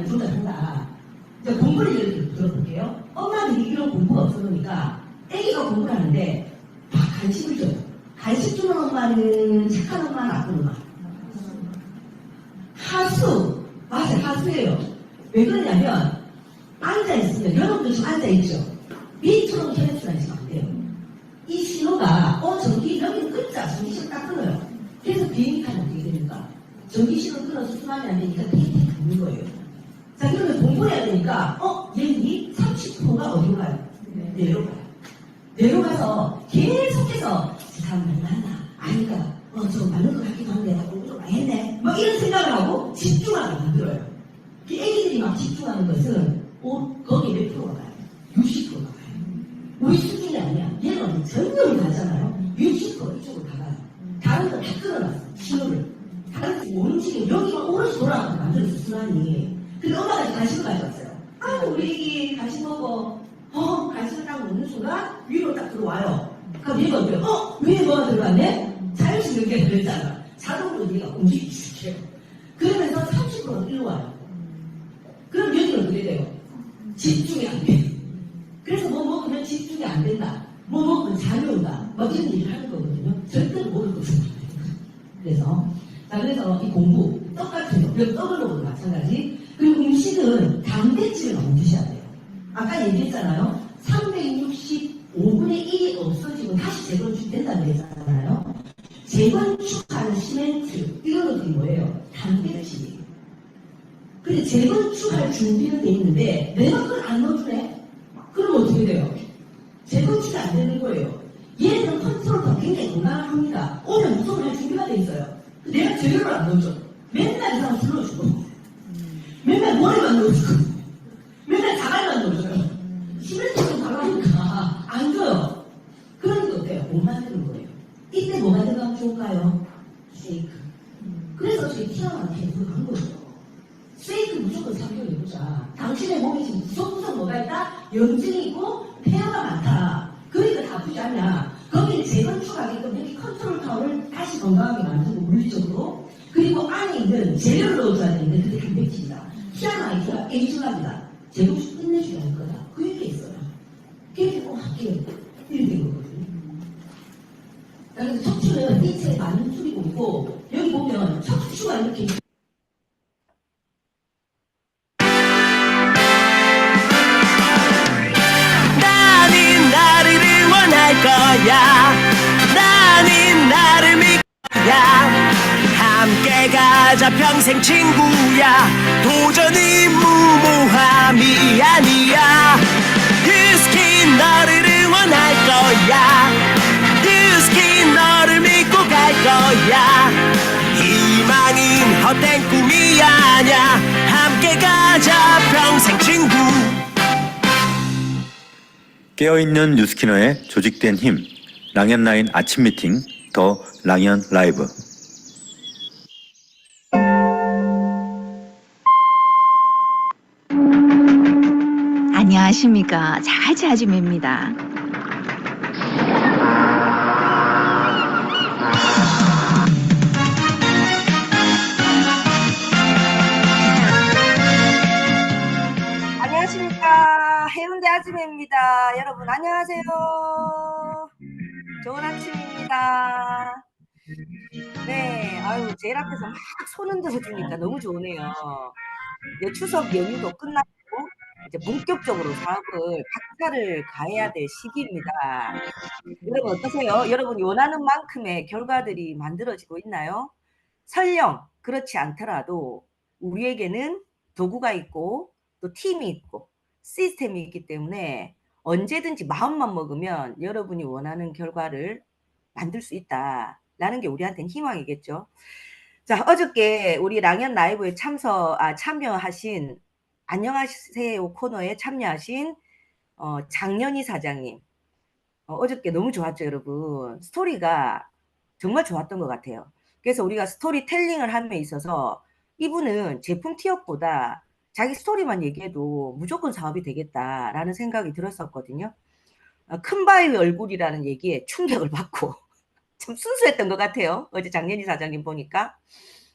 조절한다. 이제 공부를 예를 들어볼게요. 엄마들이 이런 공부가 없어보니까 애기가 공부를 하는데 다 간식을 줘요. 간식 주는 엄마는 착한 엄마, 나쁜 엄마. 하수. 맞아요. 하수예요. 왜 그러냐면 앉아있으면 여러분도 지금 앉아있죠. 밑으로 혈액순환이 지금 안 돼요. 이 신호가 전기 여기는 끊자. 전기신호 딱 끊어요. 그래서 비행기 타면 어떻게 됩니까? 전기신호 끊어서 순환이 안 되니까 탱탱 닫는 거예요. 자, 그러면 공부해야 되니까 얘는 30%가 어디로 가요? 내려가요. 내려가서 계속해서 저 사람 만났나? 아닌가? 저 맞는 것 같기도 한데 나 공부 좀 많이 했네. 막 이런 생각을 하고 집중하게 만들어요. 그 애기들이 막 집중하는 것은 거기에 몇 프로가 가요? 60%가 가요. 우리 수준이 아니야. 얘는 전념을 가잖아요. 60% 이쪽으로 가요. 다른 거 다 끊어놨어. 신호를. 다른 거 움직이고 여기만 오롯이 돌아가게 만들었어. 순환이. 근데 엄마가 간식을 가져왔어요. 우리 애기 간식 먹어. 간식을 딱 먹는 순간 위로 딱 들어와요. 그럼 얘가 어때요? 위에 뭐가 들어갔네? 자율식 연결이 됐잖아. 자동으로 얘가 움직이기 시작해요. 그러면서 30%가 일로 와요. 그럼 여기는 어떻게 돼요? 집중이 안 돼. 그래서 뭐 먹으면 집중이 안 된다. 뭐 먹으면 잠이 온다. 뭐 이런 얘기를 하는 거거든요. 절대로 먹을 거 주면 안 돼요. 그래서 이 공부, 똑같은 거, 떡을 먹어도 마찬가지. 그리고 음식은 단백질을 많이 드셔야 돼요. 아까 얘기했잖아요. 365분의 1이 없어지고 다시 재건축된다고 했잖아요. 재건축하는 시멘트, 이런 것들이 뭐예요? 단백질이에요. 근데 재건축할 준비는 돼 있는데 내가 그걸 안 넣어주네? 그럼 어떻게 돼요? 재건축이 안 되는 거예요. 얘는 컨트롤도 굉장히 건강합니다. 오늘 무조건 할 준비가 돼 있어요. 내가 재료를 안 넣어줘. 맨날 이 사람 불러주고 맨날 머리만 넣어주고 맨날 자갈만 넣어줘요. 시멘트를 달라니까 안 줘요. 그러니까 어때요? 못 만드는 거예요. 이때 뭐가 들어가면 좋을까요? 쉐이크. 그래서 저희 티아한테 들어간 거예요. 쉐이크 무조건 사용해보자. 당신의 몸에 지금 구석구석 뭐가 있다? 염증이 있고 폐화가 많다. 그러니까 다 아프지 않냐. 거기를 재건축하게끔 이렇게 컨트롤 타워를 다시 건강하게 만들고 물리적으로. 그리고 안에 있는 재료를 넣어줘야 되는데 그게 단백질이다. 티아나이트가 에이즐랍이다. 재건축 끝내줘야 할 거다. 그 얘기 있어요. 그게 꼭 할게요. 이렇게 된 거거든요. 그래서 척추는 인체에 많은 줄이고 있고 여기 보면 척추가 이렇게 거야. 나는 나를 믿을 거야. 함께 가자 평생 친구야. 도전이 무모함이 아니야. 유스킨 너를 응원할 거야. 유스킨 너를 믿고 갈 거야. 희망은 헛된 꿈이 아냐. 함께 가자 평생 친구. 깨어있는 뉴스키너의 조직된 힘, 랑현라인 아침 미팅, 더 랑현 라이브. 안녕하십니까. 자갈치 아줌매입니다. 안녕하십니까. 해운대 아줌매입니다. 여러분 안녕하세요. 좋은 아침입니다. 네, 제일 앞에서 막 손 흔들어 주니까 너무 좋으네요. 이제 추석 연휴도 끝나고 이제 본격적으로 사업을 박차를 가해야 될 시기입니다. 여러분 어떠세요? 여러분이 원하는 만큼의 결과들이 만들어지고 있나요? 설령 그렇지 않더라도 우리에게는 도구가 있고 또 팀이 있고 시스템이 있기 때문에 언제든지 마음만 먹으면 여러분이 원하는 결과를 만들 수 있다라는 게 우리한테는 희망이겠죠. 자, 어저께 우리 랑현 라이브에 참여하신 안녕하세요 코너에 참여하신 장연희 사장님, 어저께 너무 좋았죠, 여러분. 스토리가 정말 좋았던 것 같아요. 그래서 우리가 스토리텔링을 함에 있어서 이분은 제품 티업보다 자기 스토리만 얘기해도 무조건 사업이 되겠다라는 생각이 들었었거든요. 큰 바위 얼굴이라는 얘기에 충격을 받고 참 순수했던 것 같아요. 어제 장연희 사장님 보니까.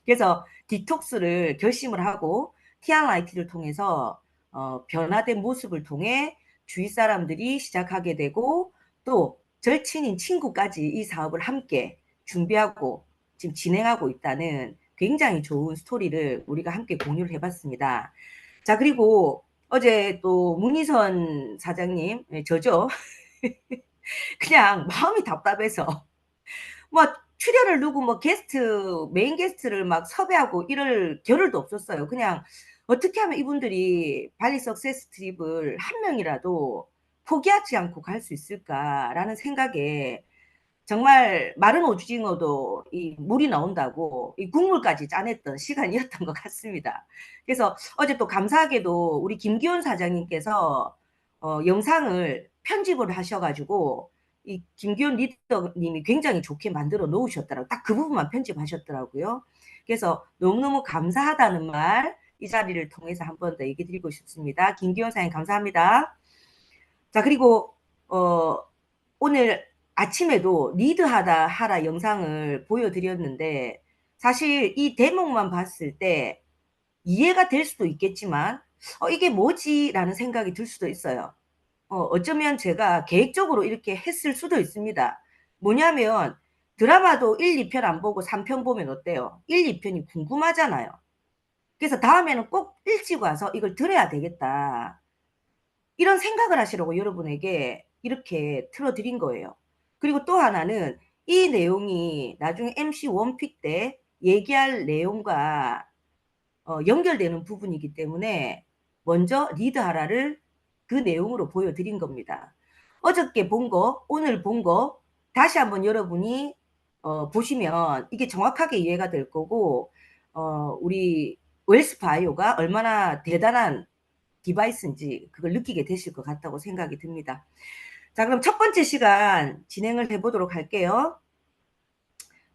그래서 디톡스를 결심을 하고 TRIT를 통해서 변화된 모습을 통해 주위 사람들이 시작하게 되고 또 절친인 친구까지 이 사업을 함께 준비하고 지금 진행하고 있다는 굉장히 좋은 스토리를 우리가 함께 공유를 해봤습니다. 자, 그리고 어제 또 문희선 사장님, 저죠? 그냥 마음이 답답해서 뭐 출연을 누구 뭐 게스트 메인 게스트를 막 섭외하고 이럴 겨를도 없었어요. 그냥 어떻게 하면 이분들이 발리 석세스 트립을 한 명이라도 포기하지 않고 갈 수 있을까라는 생각에 정말 마른 오징어도 이 물이 나온다고 이 국물까지 짜냈던 시간이었던 것 같습니다. 그래서 어제 또 감사하게도 우리 김기훈 사장님께서 영상을 편집을 하셔가지고 이 김기훈 리더님이 굉장히 좋게 만들어 놓으셨더라고요. 딱 그 부분만 편집하셨더라고요. 그래서 너무너무 감사하다는 말 이 자리를 통해서 한 번 더 얘기 드리고 싶습니다. 김기훈 사장님 감사합니다. 자, 그리고 오늘 아침에도 리드하다 하라 영상을 보여드렸는데 사실 이 대목만 봤을 때 이해가 될 수도 있겠지만 이게 뭐지? 라는 생각이 들 수도 있어요. 어쩌면 제가 계획적으로 이렇게 했을 수도 있습니다. 뭐냐면 드라마도 1, 2편 안 보고 3편 보면 어때요? 1, 2편이 궁금하잖아요. 그래서 다음에는 꼭 일찍 와서 이걸 들어야 되겠다. 이런 생각을 하시라고 여러분에게 이렇게 틀어드린 거예요. 그리고 또 하나는 이 내용이 나중에 MC 원픽 때 얘기할 내용과 연결되는 부분이기 때문에 먼저 리드하라를 그 내용으로 보여드린 겁니다. 어저께 본 거, 오늘 본 거 다시 한번 여러분이 보시면 이게 정확하게 이해가 될 거고 우리 웰스바이오가 얼마나 대단한 디바이스인지 그걸 느끼게 되실 것 같다고 생각이 듭니다. 자, 그럼 첫 번째 시간 진행을 해보도록 할게요.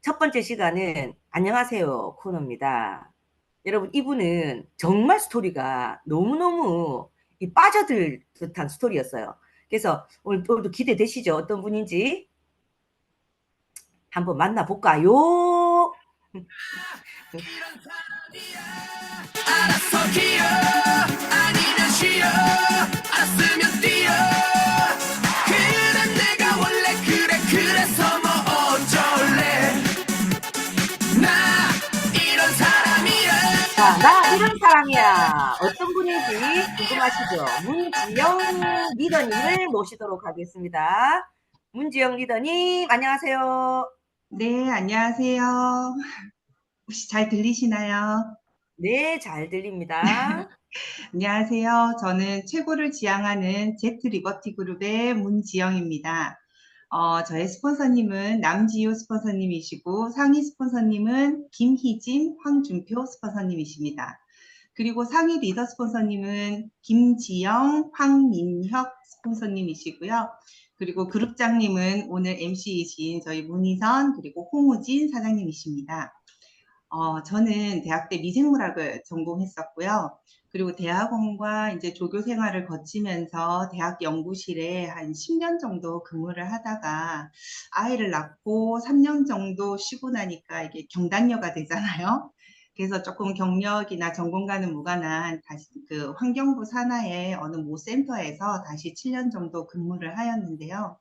첫 번째 시간은 안녕하세요 코너입니다. 여러분 이분은 정말 스토리가 너무너무 빠져들 듯한 스토리였어요. 그래서 오늘도 기대되시죠? 어떤 분인지 한번 만나볼까요? 알았어 기어 아니면 쉬어 알았으면 뛰어 그래 내가 원래 그래서 뭐 어쩔래 나 이런 사람이야 자, 나 이런 사람이야. 어떤 분인지 궁금하시죠? 문지영 리더님을 모시도록 하겠습니다. 문지영 리더님, 안녕하세요. 네, 안녕하세요. 혹시 잘 들리시나요? 네, 잘 들립니다. 안녕하세요. 저는 최고를 지향하는 제트 리버티 그룹의 문지영입니다. 저의 스폰서님은 남지효 스폰서님이시고 상위 스폰서님은 김희진, 황준표 스폰서님이십니다. 그리고 상위 리더 스폰서님은 김지영, 황민혁 스폰서님이시고요. 그리고 그룹장님은 오늘 MC이신 저희 문희선 그리고 홍우진 사장님이십니다. 저는 대학 때 미생물학을 전공했었고요. 그리고 대학원과 이제 조교 생활을 거치면서 대학 연구실에 한 10년 정도 근무를 하다가 아이를 낳고 3년 정도 쉬고 나니까 이게 경단녀가 되잖아요. 그래서 조금 경력이나 전공과는 무관한 다시 그 환경부 산하의 어느 모 센터에서 다시 7년 정도 근무를 하였는데요.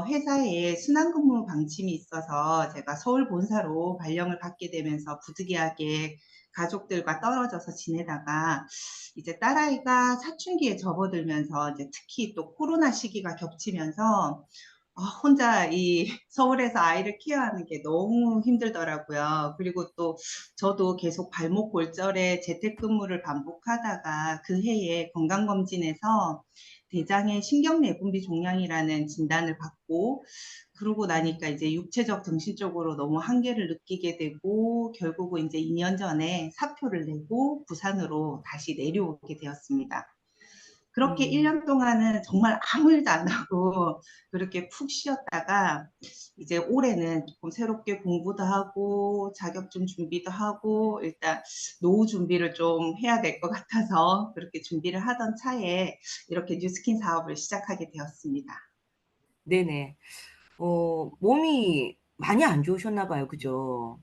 회사에 순환근무 방침이 있어서 제가 서울 본사로 발령을 받게 되면서 부득이하게 가족들과 떨어져서 지내다가 이제 딸아이가 사춘기에 접어들면서 이제 특히 또 코로나 시기가 겹치면서 혼자 이 서울에서 아이를 케어하는 게 너무 힘들더라고요. 그리고 또 저도 계속 발목 골절에 재택근무를 반복하다가 그 해에 건강검진에서 대장의 신경내분비 종양이라는 진단을 받고 그러고 나니까 이제 육체적, 정신적으로 너무 한계를 느끼게 되고 결국은 이제 2년 전에 사표를 내고 부산으로 다시 내려오게 되었습니다. 그렇게 1년 동안은 정말 아무 일도 안 하고 그렇게 푹 쉬었다가 이제 올해는 조금 새롭게 공부도 하고 자격증 준비도 하고 일단 노후 준비를 좀 해야 될 것 같아서 그렇게 준비를 하던 차에 이렇게 뉴스킨 사업을 시작하게 되었습니다. 네네. 몸이 많이 안 좋으셨나 봐요. 그죠?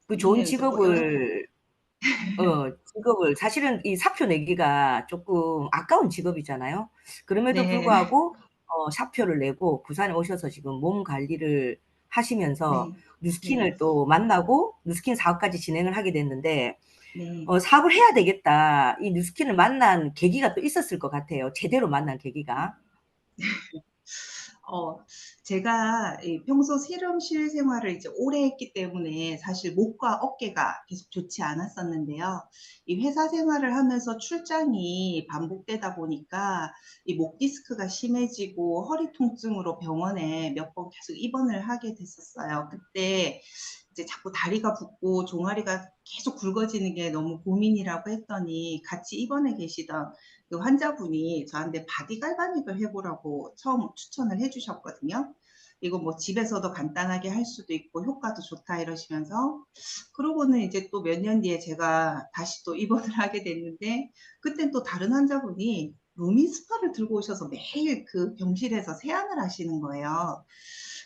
그 좋은 네, 그래서 뭐 여러 직업을 직업을 사실은 이 사표 내기가 조금 아까운 직업이잖아요. 그럼에도 네, 불구하고 사표를 내고 부산에 오셔서 지금 몸 관리를 하시면서 네, 네, 뉴스킨을 또 만나고 뉴스킨 사업까지 진행을 하게 됐는데 네. 사업을 해야 되겠다. 이 뉴스킨을 만난 계기가 또 있었을 것 같아요. 제대로 만난 계기가. 어, 제가 이 평소 실험실 생활을 이제 오래 했기 때문에 사실 목과 어깨가 계속 좋지 않았었는데요. 이 회사 생활을 하면서 출장이 반복되다 보니까 이 목 디스크가 심해지고 허리 통증으로 병원에 몇 번 계속 입원을 하게 됐었어요. 그때 이제 자꾸 다리가 붓고 종아리가 계속 굵어지는 게 너무 고민이라고 했더니 같이 입원해 계시던 그 환자분이 저한테 바디 갈바닉을 해보라고 처음 추천을 해주셨거든요. 이거 뭐 집에서도 간단하게 할 수도 있고 효과도 좋다 이러시면서 그러고는 이제 또 몇 년 뒤에 제가 다시 또 입원을 하게 됐는데 그땐 또 다른 환자분이 루미 스파를 들고 오셔서 매일 그 병실에서 세안을 하시는 거예요.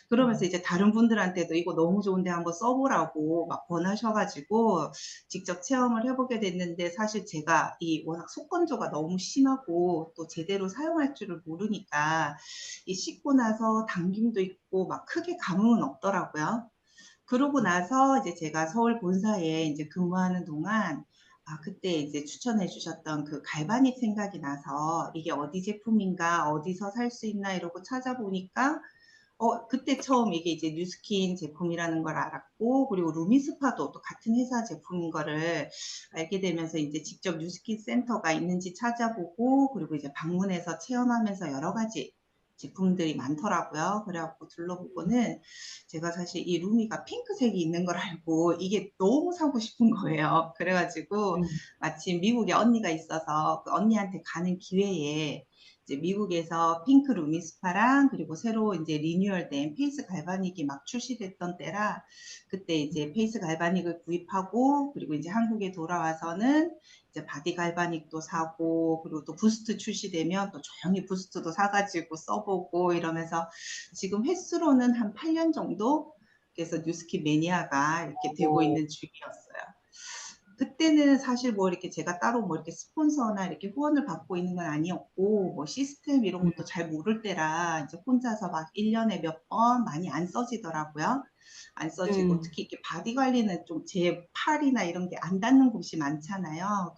그러면서 이제 다른 분들한테도 이거 너무 좋은데 한번 써보라고 막 권하셔가지고 직접 체험을 해보게 됐는데 사실 제가 이 워낙 속건조가 너무 심하고 또 제대로 사용할 줄을 모르니까 이 씻고 나서 당김도 있고 막 크게 감흥은 없더라고요. 그러고 나서 이제 제가 서울 본사에 이제 근무하는 동안 그때 이제 추천해 주셨던 그 갈바닉 생각이 나서 이게 어디 제품인가, 어디서 살 수 있나 이러고 찾아보니까 그때 처음 이게 이제 뉴스킨 제품이라는 걸 알았고, 그리고 루미스파도 또 같은 회사 제품인 거를 알게 되면서 이제 직접 뉴스킨 센터가 있는지 찾아보고, 그리고 이제 방문해서 체험하면서 여러 가지 제품들이 많더라고요. 그래갖고 둘러보고는 제가 사실 이 루미가 핑크색이 있는 걸 알고 이게 너무 사고 싶은 거예요. 그래가지고 음. 마침 미국에 언니가 있어서 그 언니한테 가는 기회에 이제 미국에서 핑크 루미스파랑 그리고 새로 이제 리뉴얼된 페이스 갈바닉이 막 출시됐던 때라 그때 이제 페이스 갈바닉을 구입하고 그리고 이제 한국에 돌아와서는 이제 바디 갈바닉도 사고 그리고 또 부스트 출시되면 또 조용히 부스트도 사가지고 써보고 이러면서 지금 횟수로는 한 8년 정도 그래서 뉴스킨 매니아가 이렇게 되고 어, 있는 중이었어요. 그때는 사실 뭐 이렇게 제가 따로 뭐 이렇게 스폰서나 이렇게 후원을 받고 있는 건 아니었고, 뭐 시스템 이런 음, 것도 잘 모를 때라 이제 혼자서 막 1년에 몇 번 많이 안 써지더라고요. 안 써지고, 음, 특히 이렇게 바디 관리는 좀 제 팔이나 이런 게 안 닿는 곳이 많잖아요.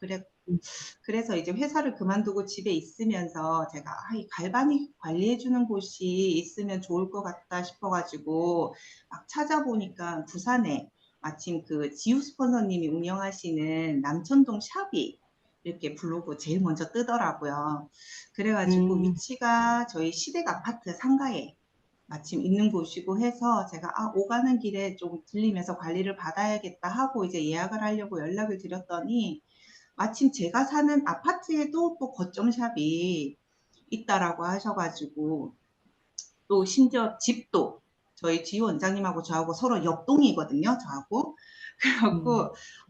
음, 그래서 이제 회사를 그만두고 집에 있으면서 제가 이 갈바닉 관리해주는 곳이 있으면 좋을 것 같다 싶어가지고 막 찾아보니까 부산에 마침 그 지우 스폰서님이 운영하시는 남천동 샵이 이렇게 블로그 제일 먼저 뜨더라고요. 그래가지고 음, 위치가 저희 시댁 아파트 상가에 마침 있는 곳이고 해서 제가 오가는 길에 좀 들리면서 관리를 받아야겠다 하고 이제 예약을 하려고 연락을 드렸더니 마침 제가 사는 아파트에도 또 거점샵이 있다라고 하셔가지고 또 심지어 집도 저희 지우 원장님하고 저하고 서로 옆동이거든요. 저하고. 음,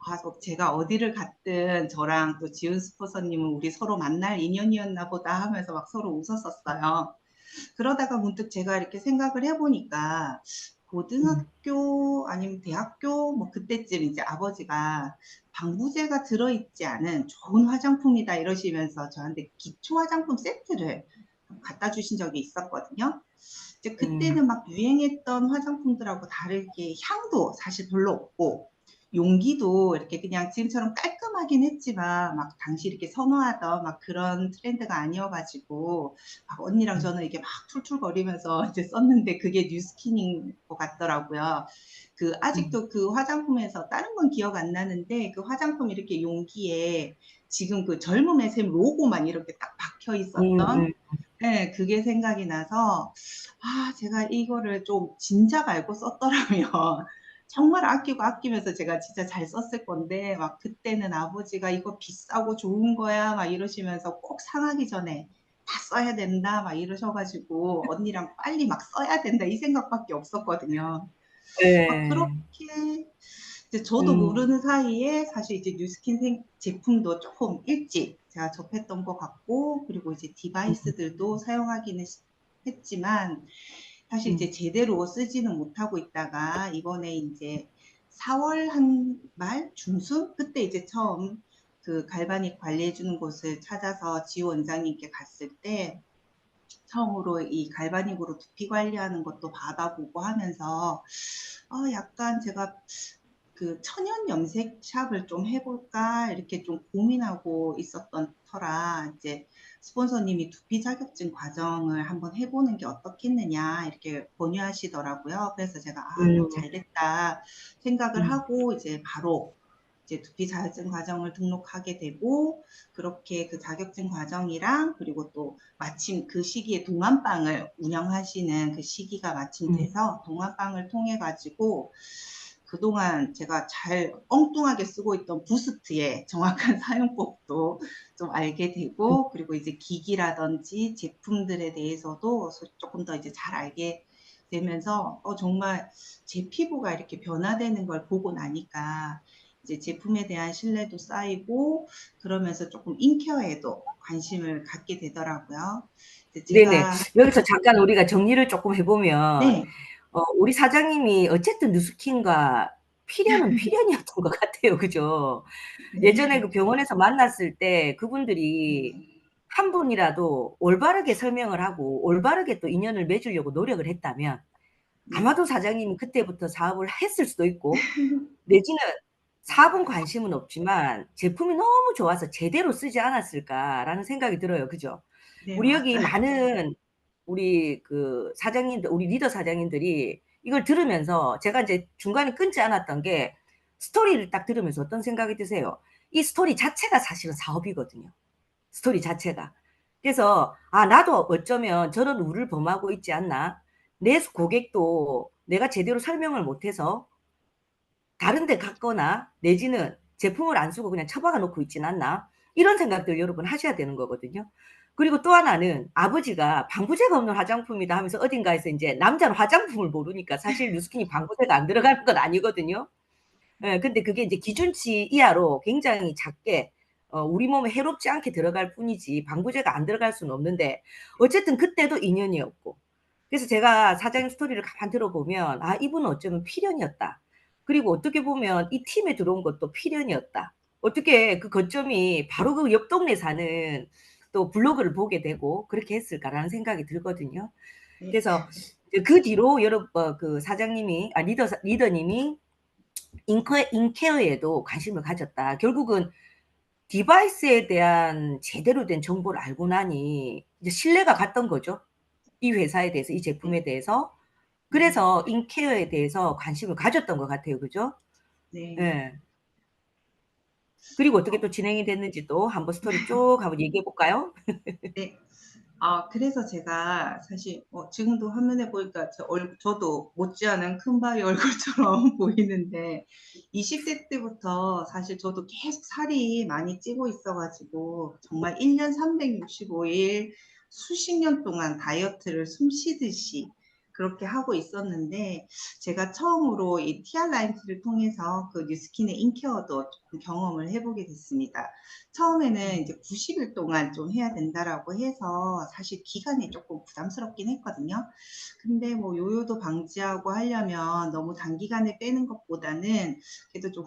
그래갖고 제가 어디를 갔든 저랑 또 지훈 스포서님은 우리 서로 만날 인연이었나 보다 하면서 막 서로 웃었었어요. 그러다가 문득 제가 이렇게 생각을 해보니까 음, 고등학교 아니면 대학교 뭐 그때쯤 이제 아버지가 방부제가 들어있지 않은 좋은 화장품이다 이러시면서 저한테 기초 화장품 세트를 갖다 주신 적이 있었거든요. 이제 음, 그때는 막 유행했던 화장품들하고 다르게 향도 사실 별로 없고 용기도 이렇게 그냥 지금처럼 깔끔하긴 했지만 막 당시 이렇게 선호하던 막 그런 트렌드가 아니어가지고 막 언니랑 저는 이게 막 툴툴거리면서 이제 썼는데 그게 뉴스킨인 것 같더라고요. 그 음, 아직도 그 화장품에서 다른 건 기억 안 나는데 그 화장품 이렇게 용기에 지금 그 젊음의 샘 로고만 이렇게 딱 박혀 있었던 음, 네, 그게 생각이 나서 제가 이거를 좀 진작 알고 썼더라면 정말 아끼고 아끼면서 제가 진짜 잘 썼을 건데 막 그때는 아버지가 이거 비싸고 좋은 거야 막 이러시면서 꼭 상하기 전에 다 써야 된다 막 이러셔가지고 언니랑 빨리 막 써야 된다 이 생각밖에 없었거든요. 막 네, 그렇게 이제 저도 음, 모르는 사이에 사실 이제 뉴스킨 제품도 조금 일찍 제가 접했던 것 같고 그리고 이제 디바이스들도 사용하기는 했지만 사실 이제 음, 제대로 쓰지는 못하고 있다가 이번에 이제 4월 한 말 중순 그때 이제 처음 그 갈바닉 관리해 주는 곳을 찾아서 지호 원장님께 갔을 때 처음으로 이 갈바닉으로 두피 관리하는 것도 받아보고 하면서 약간 제가 그 천연 염색 샵을 좀 해볼까 이렇게 좀 고민하고 있었던 터라 이제 스폰서님이 두피 자격증 과정을 한번 해보는 게 어떻겠느냐 이렇게 권유하시더라고요. 그래서 제가 음, 잘됐다 생각을 음, 하고 이제 바로 이제 두피 자격증 과정을 등록하게 되고 그렇게 그 자격증 과정이랑 그리고 또 마침 그 시기에 동안방을 운영하시는 그 시기가 마침 음, 돼서 동안방을 통해 가지고 그동안 제가 잘 엉뚱하게 쓰고 있던 부스트의 정확한 사용법도 좀 알게 음. 되고 그리고 이제 기기라든지 제품들에 대해서도 조금 더 이제 잘 알게 되면서 정말 제 피부가 이렇게 변화되는 걸 보고 나니까 이제 제품에 대한 신뢰도 쌓이고 그러면서 조금 인케어에도 관심을 갖게 되더라고요. 네네. 제가 여기서 잠깐 우리가 정리를 조금 해보면, 네, 우리 사장님이 어쨌든 누스킨과 필연은 필연이었던 것 같아요. 그죠? 예전에 네, 그 병원에서 만났을 때 그분들이 네, 한 분이라도 올바르게 설명을 하고 올바르게 또 인연을 맺으려고 노력을 했다면 네, 아마도 사장님이 그때부터 사업을 했을 수도 있고 내지는 사업은 관심은 없지만 제품이 너무 좋아서 제대로 쓰지 않았을까라는 생각이 들어요. 그죠? 네, 우리 여기 맞아요. 많은 우리 그 사장님들, 우리 리더 사장님들이 이걸 들으면서 제가 이제 중간에 끊지 않았던 게 스토리를 딱 들으면서 어떤 생각이 드세요? 이 스토리 자체가 사실은 사업이거든요. 스토리 자체가. 그래서 나도 어쩌면 저런 우를 범하고 있지 않나? 내 고객도 내가 제대로 설명을 못해서 다른 데 갔거나 내지는 제품을 안 쓰고 그냥 처박아 놓고 있진 않나? 이런 생각들 여러분 하셔야 되는 거거든요. 그리고 또 하나는 아버지가 방부제가 없는 화장품이다 하면서 어딘가에서 이제 남자는 화장품을 모르니까 사실 뉴스킨이 방부제가 안 들어가는 건 아니거든요. 예, 근데 그게 이제 기준치 이하로 굉장히 작게 우리 몸에 해롭지 않게 들어갈 뿐이지 방부제가 안 들어갈 수는 없는데 어쨌든 그때도 인연이었고 그래서 제가 사장님 스토리를 가만 들어보면 이분은 어쩌면 필연이었다. 그리고 어떻게 보면 이 팀에 들어온 것도 필연이었다. 어떻게 그 거점이 바로 그 옆 동네 사는 또 블로그를 보게 되고 그렇게 했을까라는 생각이 들거든요. 네, 그래서 그 뒤로 여러 그 사장님이 리더님이 인케어에도 관심을 가졌다. 결국은 디바이스에 대한 제대로 된 정보를 알고 나니 이제 신뢰가 갔던 거죠. 이 회사에 대해서, 이 네, 제품에 대해서. 네, 그래서 인케어에 대해서 관심을 가졌던 것 같아요. 그죠? 네. 예. 그리고 어떻게 어, 또 진행이 됐는지 또 한번 스토리 쭉 한번 얘기해 볼까요? 네. 그래서 제가 사실 지금도 화면에 보니까 저도 못지않은 큰바위 얼굴처럼 보이는데 20대 때부터 사실 저도 계속 살이 많이 찌고 있어가지고 정말 1년 365일 수십 년 동안 다이어트를 숨 쉬듯이 그렇게 하고 있었는데 제가 처음으로 이 TR 라인트를 통해서 그 뉴스킨의 인케어도 조금 경험을 해보게 됐습니다. 처음에는 이제 90일 동안 좀 해야 된다라고 해서 사실 기간이 조금 부담스럽긴 했거든요. 근데 뭐 요요도 방지하고 하려면 너무 단기간에 빼는 것보다는 그래도 좀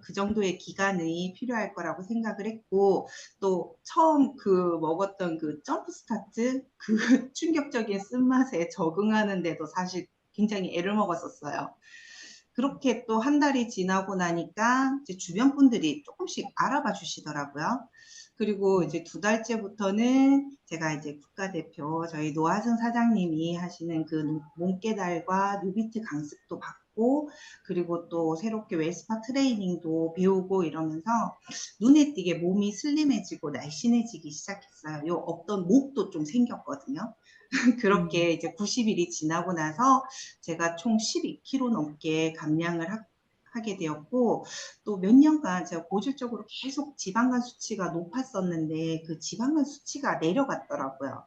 그 정도의 기간이 필요할 거라고 생각을 했고 또 처음 그 먹었던 그 점프 스타트 그 충격적인 쓴맛에 적응하는데도 사실 굉장히 애를 먹었었어요. 그렇게 또 한 달이 지나고 나니까 이제 주변 분들이 조금씩 알아봐 주시더라고요. 그리고 이제 두 달째부터는 제가 이제 국가대표 저희 노하승 사장님이 하시는 그 몸깨달과 뉴비트 강습도 받고 그리고 또 새롭게 웰스파 트레이닝도 배우고 이러면서 눈에 띄게 몸이 슬림해지고 날씬해지기 시작했어요. 요 없던 목도 좀 생겼거든요. 그렇게 이제 90일이 지나고 나서 제가 총 12kg 넘게 감량을 하게 되었고 또 몇 년간 제가 고질적으로 계속 지방간 수치가 높았었는데 그 지방간 수치가 내려갔더라고요.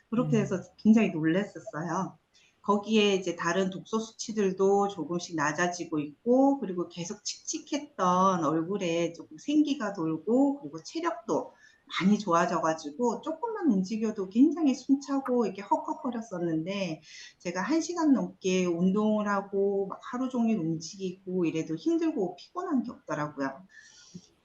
그렇게 해서 굉장히 놀랐었어요. 거기에 이제 다른 독소 수치들도 조금씩 낮아지고 있고 그리고 계속 칙칙했던 얼굴에 조금 생기가 돌고 그리고 체력도 많이 좋아져가지고 조금만 움직여도 굉장히 숨차고 이렇게 헉헉거렸었는데 제가 1시간 넘게 운동을 하고 막 하루 종일 움직이고 이래도 힘들고 피곤한 게 없더라고요.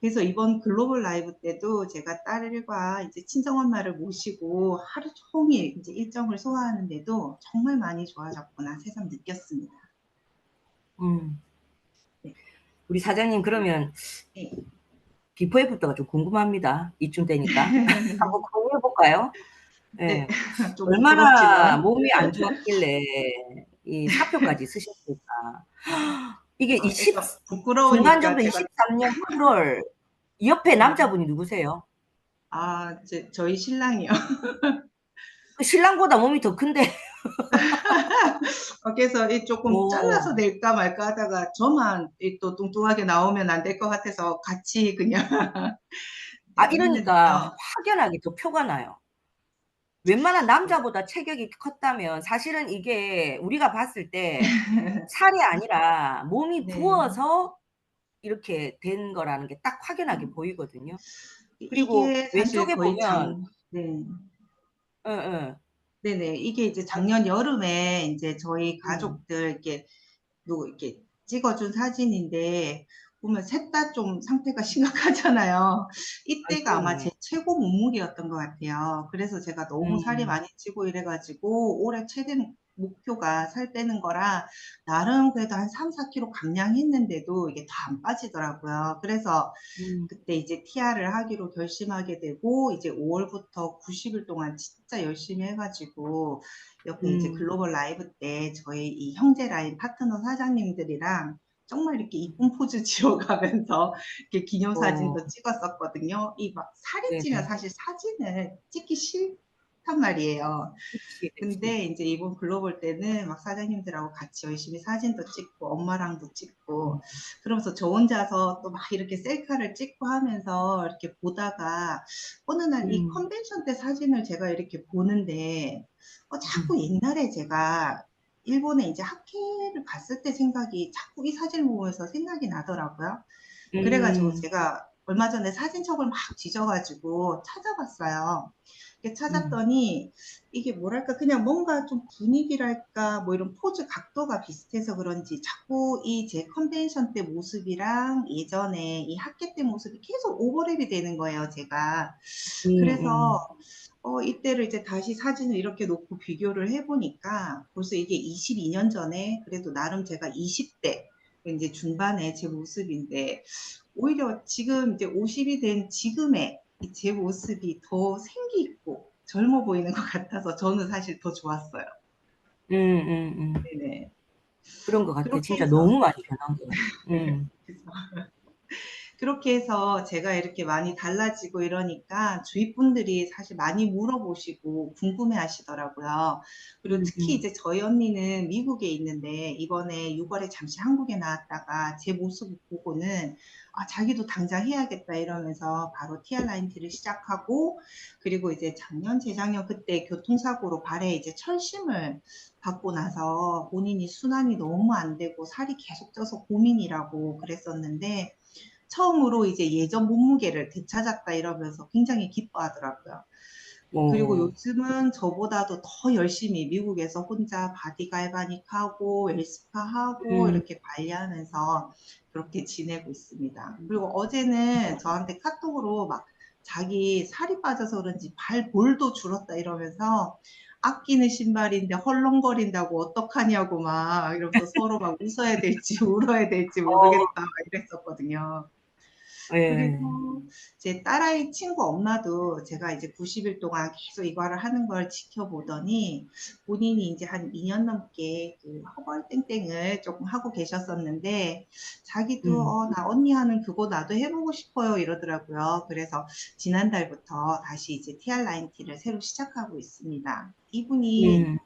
그래서 이번 글로벌 라이브 때도 제가 딸과 이제 친정엄마를 모시고 하루 종일 이제 일정을 소화하는데도 정말 많이 좋아졌구나 새삼 느꼈습니다. 네. 우리 사장님 그러면 네. 비포 애프터가 좀 궁금합니다. 이쯤 되니까 한번 공유해 볼까요? 네. 예. 좀 얼마나 부끄럽지만 몸이 안 좋았길래 이 사표까지 쓰셨을까? 이게 20 일단 중간점도 부끄러우니까 제가 23년 8월 옆에 남자분이 누구세요? 저희 신랑이요. 그 신랑보다 몸이 더 큰데. 그래서 조금 잘라서 오. 낼까 말까 하다가 저만 또 뚱뚱하게 나오면 안 될 것 같아서 같이 그냥 아, 내가 이러니까 했는데요. 확연하게 더 표가 나요. 웬만한 남자보다 체격이 컸다면 사실은 이게 우리가 봤을 때 살이 아니라 몸이 네. 부어서 이렇게 된 거라는 게 딱 확연하게 보이거든요. 그리고 이게 사실 왼쪽에 거의 보면 네. 예예. 네네. 이게 이제 아 작년 여름에 이제 저희 음. 가족들 이렇게 찍어준 사진인데 보면 셋 다 좀 상태가 심각하잖아요. 아이 이때가 아마 제 그러네. 최고 몸무게였던 것 같아요. 그래서 제가 너무 살이 음. 많이 찌고 이래가지고 올해 최대 목표가 살 빼는 거라 나름 그래도 한 3, 4kg 감량했는데도 이게 다 안 빠지더라고요. 그래서 음. 그때 이제 TR을 하기로 결심하게 되고 이제 5월부터 90일 동안 진짜 열심히 해가지고 옆에 이제 음. 글로벌 라이브 때 저희 이 형제 라인 파트너 사장님들이랑 정말 이렇게 이쁜 포즈 지어가면서 이렇게 어. 기념사진도 찍었었거든요. 이 막 살이 찌면 네네. 사실 사진을 찍기 싫단 말이에요. 그치, 그치. 근데 이제 이번 글로벌 때는 막 사장님들하고 같이 열심히 사진도 찍고 엄마랑도 찍고 음. 그러면서 저 혼자서 또 막 이렇게 셀카를 찍고 하면서 이렇게 보다가 어느 날 이 음. 컨벤션 때 사진을 제가 이렇게 보는데 음. 자꾸 옛날에 제가 일본에 이제 학회를 갔을 때 생각이 자꾸 이 사진을 보면서 생각이 나더라고요. 그래가지고 음. 제가 얼마 전에 사진첩을 막 뒤져가지고 찾아봤어요. 이렇게 음. 찾았더니 이게 뭐랄까 그냥 뭔가 좀 분위기랄까 뭐 이런 포즈 각도가 비슷해서 그런지 자꾸 이 제 컨벤션 때 모습이랑 예전에 이 학회 때 모습이 계속 오버랩이 되는 거예요, 제가. 음음. 그래서 이때를 이제 다시 사진을 이렇게 놓고 비교를 해보니까 벌써 이게 22년 전에 그래도 나름 제가 20대 이제 중반에 제 모습인데 오히려 지금 이제 50이 된 지금의 제 모습이 더 생기 있고 젊어 보이는 것 같아서 저는 사실 더 좋았어요. 음음음. 네네. 그런 것 같아. 그렇게 진짜 해서 너무 많이 변한 것 같아. 그래서 그렇게 해서 제가 이렇게 많이 달라지고 이러니까 주위 분들이 사실 많이 물어보시고 궁금해 하시더라고요. 그리고 특히 음음. 이제 저희 언니는 미국에 있는데 이번에 6월에 잠시 한국에 나왔다가 제 모습을 보고는 자기도 당장 해야겠다 이러면서 바로 TR9T를 시작하고 그리고 이제 작년, 재작년 그때 교통사고로 발에 이제 철심을 받고 나서 본인이 순환이 너무 안 되고 살이 계속 쪄서 고민이라고 그랬었는데 처음으로 이제 예전 몸무게를 되찾았다 이러면서 굉장히 기뻐하더라고요. 그리고 어. 요즘은 저보다도 더 열심히 미국에서 혼자 바디 갈바닉 하고 엘스파 하고 음. 이렇게 관리하면서 그렇게 지내고 있습니다. 그리고 어제는 저한테 카톡으로 막 자기 살이 빠져서 그런지 발볼도 줄었다 이러면서 아끼는 신발인데 헐렁거린다고 어떡하냐고 막 이러면서 서로 막 웃어야 될지 울어야 될지 모르겠다 어. 이랬었거든요. 그리고 예. 제 딸아이 친구 엄마도 제가 이제 90일 동안 계속 이거를 하는 걸 지켜보더니 본인이 이제 한 2년 넘게 그 허벌땡땡을 조금 하고 계셨었는데 자기도 음. 나 언니 하는 그거 나도 해보고 싶어요 이러더라고요. 그래서 지난달부터 다시 이제 TR9T를 새로 시작하고 있습니다. 이분이 음.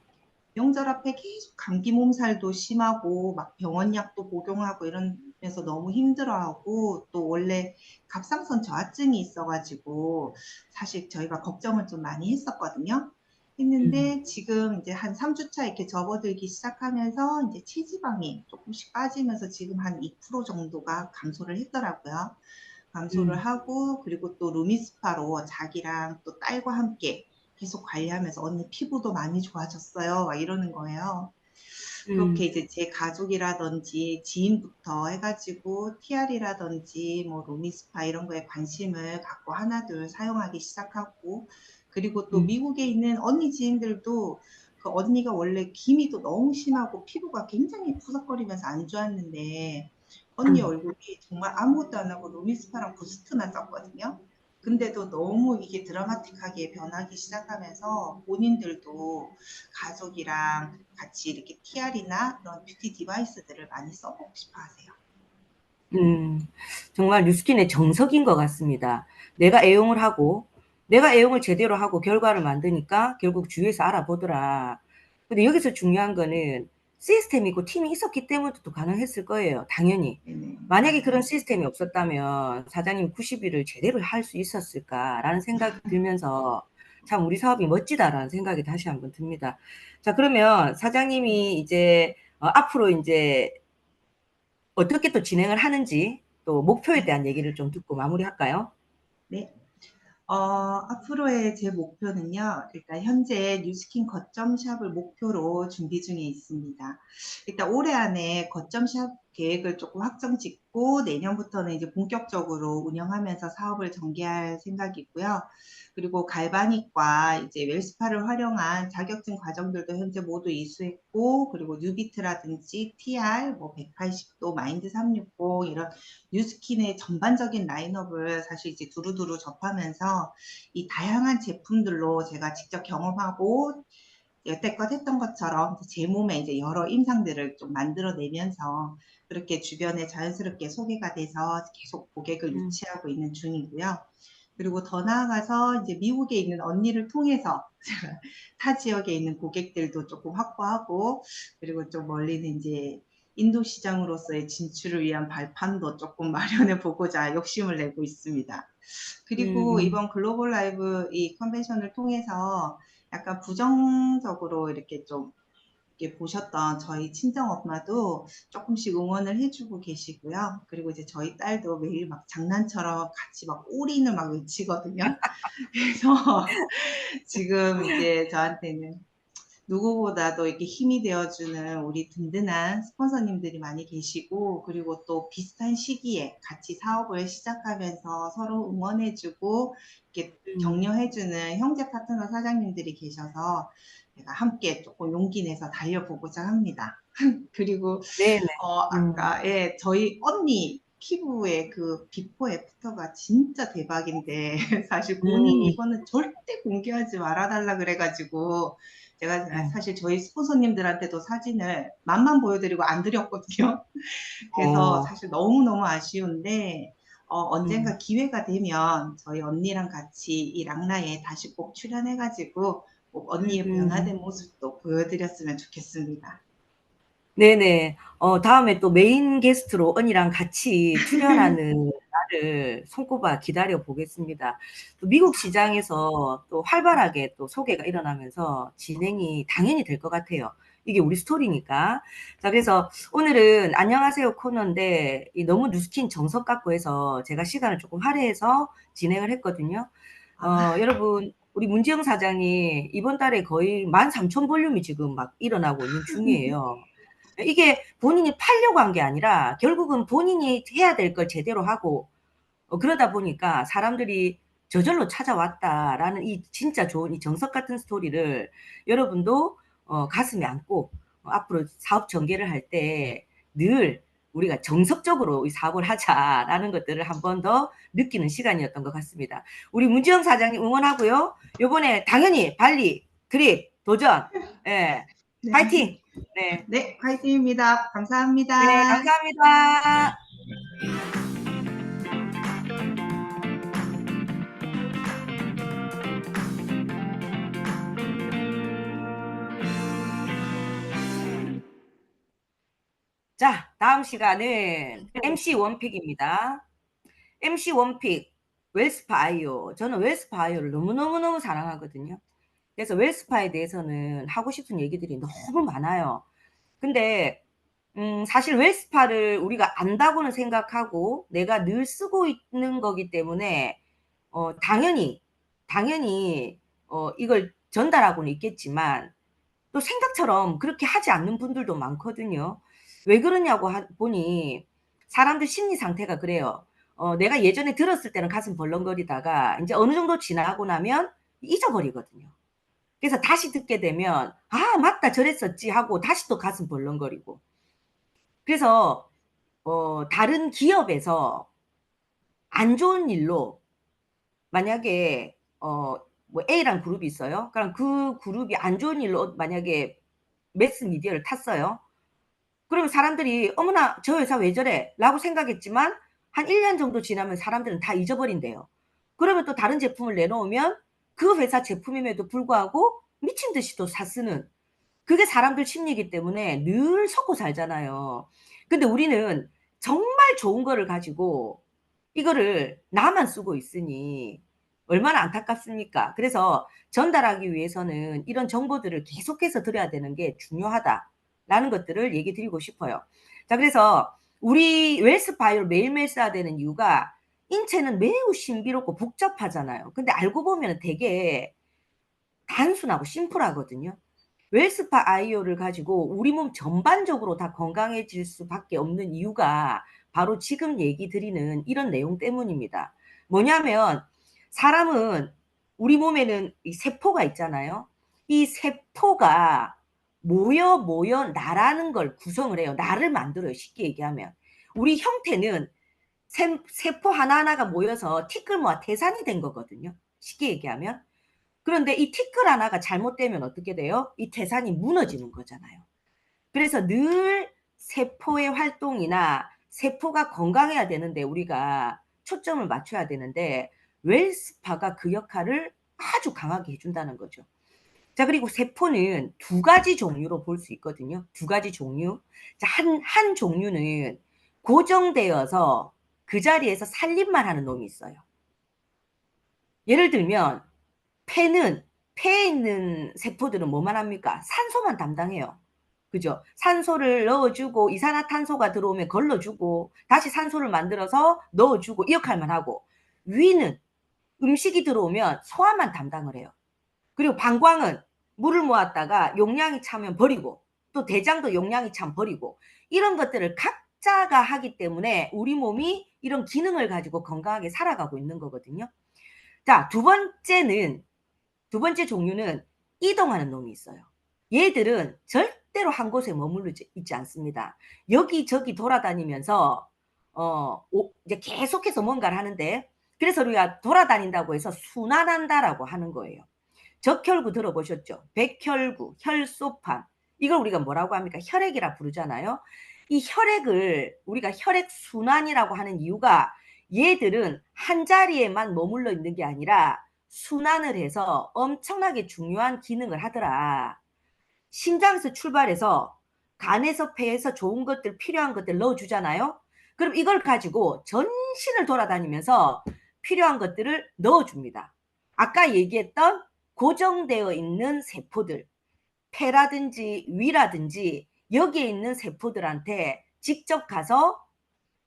명절 앞에 계속 감기 몸살도 심하고 막 병원 약도 복용하고 이러면서 너무 힘들어하고 또 원래 갑상선 저하증이 있어가지고 사실 저희가 걱정을 좀 많이 했었거든요. 음. 했는데 지금 이제 한 3주차 이렇게 접어들기 시작하면서 이제 체지방이 조금씩 빠지면서 지금 한 2% 정도가 감소를 했더라고요. 감소를 하고 그리고 또 루미스파로 자기랑 또 딸과 함께 계속 관리하면서 언니 피부도 많이 좋아졌어요. 막 이러는 거예요. 그렇게 이제 제 가족이라든지 지인부터 해가지고 TR이라든지 뭐 루미스파 이런 거에 관심을 갖고 하나둘 사용하기 시작하고 그리고 또 미국에 있는 언니 지인들도 그 언니가 원래 기미도 너무 심하고 피부가 굉장히 푸석거리면서 안 좋았는데 언니 얼굴이 정말 아무것도 안 하고 루미스파랑 부스트만 썼거든요. 근데도 너무 이게 드라마틱하게 변하기 시작하면서 본인들도 가족이랑 같이 이렇게 TR이나 그런 뷰티 디바이스들을 많이 써보고 싶어 하세요. 정말 뉴스킨의 정석인 것 같습니다. 내가 애용을 하고, 내가 애용을 제대로 하고 결과를 만드니까 결국 주위에서 알아보더라. 근데 여기서 중요한 거는 시스템이고 팀이 있었기 때문에도 가능했을 거예요. 당연히. 네네. 만약에 그런 시스템이 없었다면 사장님 90일을 제대로 할 수 있었을까라는 생각이 들면서 참 우리 사업이 멋지다라는 생각이 다시 한번 듭니다. 자, 그러면 사장님이 이제 앞으로 이제 어떻게 또 진행을 하는지 또 목표에 대한 얘기를 좀 듣고 마무리할까요? 네. 앞으로의 제 목표는요, 일단 현재 뉴스킨 거점샵을 목표로 준비 중에 있습니다. 일단 올해 안에 거점샵 계획을 조금 확정 짓고 내년부터는 이제 본격적으로 운영하면서 사업을 전개할 생각이고요. 그리고 갈바닉과 이제 웰스파를 활용한 자격증 과정들도 현재 모두 이수했고, 그리고 뉴비트라든지 TR, 뭐 180도, 마인드 360 이런 뉴스킨의 전반적인 라인업을 사실 이제 두루두루 접하면서 이 다양한 제품들로 제가 직접 경험하고 여태껏 했던 것처럼 제 몸에 이제 여러 임상들을 좀 만들어내면서 그렇게 주변에 자연스럽게 소개가 돼서 계속 고객을 유치하고 있는 중이고요. 그리고 더 나아가서 이제 미국에 있는 언니를 통해서 타 지역에 있는 고객들도 조금 확보하고 그리고 좀 멀리는 이제 인도 시장으로서의 진출을 위한 발판도 조금 마련해 보고자 욕심을 내고 있습니다. 그리고 이번 글로벌 라이브 이 컨벤션을 통해서 약간 부정적으로 이렇게 좀 이렇게 보셨던 저희 친정 엄마도 조금씩 응원을 해주고 계시고요. 그리고 이제 저희 딸도 매일 막 장난처럼 같이 막 올인을 막 외치거든요. 그래서 지금 이제 저한테는 누구보다도 이렇게 힘이 되어주는 우리 든든한 스폰서님들이 많이 계시고, 그리고 또 비슷한 시기에 같이 사업을 시작하면서 서로 응원해주고, 이렇게 격려해주는 형제 파트너 사장님들이 계셔서 제가 함께 조금 용기 내서 달려보고자 합니다. 그리고, 네네. 아까, 예, 저희 언니 피부의 그 비포 애프터가 진짜 대박인데, 사실 본인이 이거는 절대 공개하지 말아달라 그래가지고, 제가 사실 저희 스폰서님들한테도 사진을 맛만 보여드리고 안 드렸거든요. 그래서 사실 너무너무 아쉬운데, 언젠가 기회가 되면 저희 언니랑 같이 이 랑라에 다시 꼭 출연해가지고, 꼭 언니의 변화된 모습도 보여드렸으면 좋겠습니다. 네네. 다음에 또 메인 게스트로 언니랑 같이 출연하는 날을 손꼽아 기다려 보겠습니다. 또 미국 시장에서 또 활발하게 또 소개가 일어나면서 진행이 당연히 될 것 같아요. 이게 우리 스토리니까. 자, 그래서 오늘은 안녕하세요 코너인데 너무 뉴스킨 정석 같고 해서 제가 시간을 조금 할애해서 진행을 했거든요. 여러분, 우리 문지영 사장이 이번 달에 거의 13,000 볼륨이 지금 막 일어나고 있는 중이에요. 이게 본인이 팔려고 한 게 아니라 결국은 본인이 해야 될 걸 제대로 하고 그러다 보니까 사람들이 저절로 찾아왔다라는 이 진짜 좋은 이 정석 같은 스토리를 여러분도 가슴에 안고 앞으로 사업 전개를 할 때 늘 우리가 정석적으로 이 사업을 하자라는 것들을 한 번 더 느끼는 시간이었던 것 같습니다. 우리 문지영 사장님 응원하고요. 요번에 당연히 발리 트립 도전. 예. 네. 파이팅. 네. 네, 화이팅입니다. 감사합니다. 네, 감사합니다. 자, 다음 시간은 MC 원픽입니다. MC 원픽, 웰스파이오. 저는 웰스파이오를 너무너무너무 사랑하거든요. 그래서 웰스파에 대해서는 하고 싶은 얘기들이 너무 많아요. 근데 사실 웰스파를 우리가 안다고는 생각하고 내가 늘 쓰고 있는 거기 때문에 당연히 이걸 전달하고는 있겠지만 또 생각처럼 그렇게 하지 않는 분들도 많거든요. 왜 그러냐고 보니 사람들 심리 상태가 그래요. 내가 예전에 들었을 때는 가슴 벌렁거리다가 이제 어느 정도 지나고 나면 잊어버리거든요. 그래서 다시 듣게 되면 아 맞다 저랬었지 하고 다시 또 가슴 벌렁거리고. 그래서 다른 기업에서 안 좋은 일로 만약에 뭐 A랑 그룹이 있어요. 그럼 그 그룹이 안 좋은 일로 만약에 매스 미디어를 탔어요. 그러면 사람들이 어머나 저 회사 왜 저래? 라고 생각했지만 한 1년 정도 지나면 사람들은 다 잊어버린대요. 그러면 또 다른 제품을 내놓으면 그 회사 제품임에도 불구하고 미친 듯이 또 사쓰는 그게 사람들 심리이기 때문에 늘 섞고 살잖아요. 근데 우리는 정말 좋은 거를 가지고 이거를 나만 쓰고 있으니 얼마나 안타깝습니까? 그래서 전달하기 위해서는 이런 정보들을 계속해서 드려야 되는 게 중요하다라는 것들을 얘기 드리고 싶어요. 자, 그래서 우리 웰스바이오를 매일매일 써야 되는 이유가 인체는 매우 신비롭고 복잡하잖아요. 근데 알고 보면 되게 단순하고 심플하거든요. 웰스파 아이오를 가지고 우리 몸 전반적으로 다 건강해질 수밖에 없는 이유가 바로 지금 얘기 드리는 이런 내용 때문입니다. 뭐냐면 사람은 우리 몸에는 이 세포가 있잖아요. 이 세포가 모여 나라는 걸 구성을 해요. 나를 만들어요. 쉽게 얘기하면. 우리 형태는 세포 하나하나가 모여서 티끌 모아 태산이 된 거거든요. 쉽게 얘기하면. 그런데 이 티끌 하나가 잘못되면 어떻게 돼요? 이 태산이 무너지는 거잖아요. 그래서 늘 세포의 활동이나 세포가 건강해야 되는데 우리가 초점을 맞춰야 되는데 웰스파가 그 역할을 아주 강하게 해준다는 거죠. 자, 그리고 세포는 두 가지 종류로 볼 수 있거든요. 두 가지 종류. 자, 한 종류는 고정되어서 그 자리에서 살림만 하는 놈이 있어요. 예를 들면 폐에 있는 세포들은 뭐만 합니까? 산소만 담당해요. 그죠? 산소를 넣어주고 이산화탄소가 들어오면 걸러주고 다시 산소를 만들어서 넣어주고 이 역할만 하고 위는 음식이 들어오면 소화만 담당을 해요. 그리고 방광은 물을 모았다가 용량이 차면 버리고 또 대장도 용량이 차면 버리고 이런 것들을 각자가 하기 때문에 우리 몸이 이런 기능을 가지고 건강하게 살아가고 있는 거거든요. 자, 두 번째 종류는 이동하는 놈이 있어요. 얘들은 절대로 한 곳에 머물러 있지 않습니다. 여기저기 돌아다니면서 이제 계속해서 뭔가를 하는데 그래서 우리가 돌아다닌다고 해서 순환한다라고 하는 거예요. 적혈구 들어보셨죠? 백혈구, 혈소판 이걸 우리가 뭐라고 합니까? 혈액이라 부르잖아요. 이 혈액을 우리가 혈액순환이라고 하는 이유가 얘들은 한 자리에만 머물러 있는 게 아니라 순환을 해서 엄청나게 중요한 기능을 하더라. 심장에서 출발해서 간에서 폐에서 좋은 것들 필요한 것들 넣어주잖아요. 그럼 이걸 가지고 전신을 돌아다니면서 필요한 것들을 넣어줍니다. 아까 얘기했던 고정되어 있는 세포들 폐라든지 위라든지 여기에 있는 세포들한테 직접 가서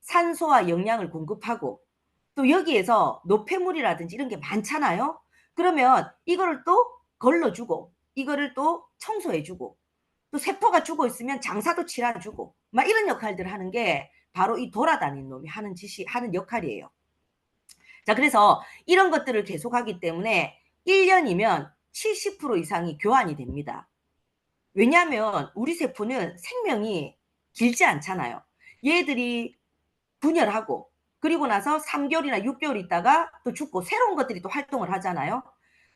산소와 영양을 공급하고 또 여기에서 노폐물이라든지 이런 게 많잖아요. 그러면 이거를 또 걸러주고 이거를 또 청소해주고 또 세포가 죽어 있으면 장사도 칠해주고 막 이런 역할들을 하는 게 바로 이 돌아다니는 놈이 하는 역할이에요. 자, 그래서 이런 것들을 계속하기 때문에 1년이면 70% 이상이 교환이 됩니다. 왜냐하면 우리 세포는 생명이 길지 않잖아요. 얘들이 분열하고 그리고 나서 3개월이나 6개월 있다가 또 죽고 새로운 것들이 또 활동을 하잖아요.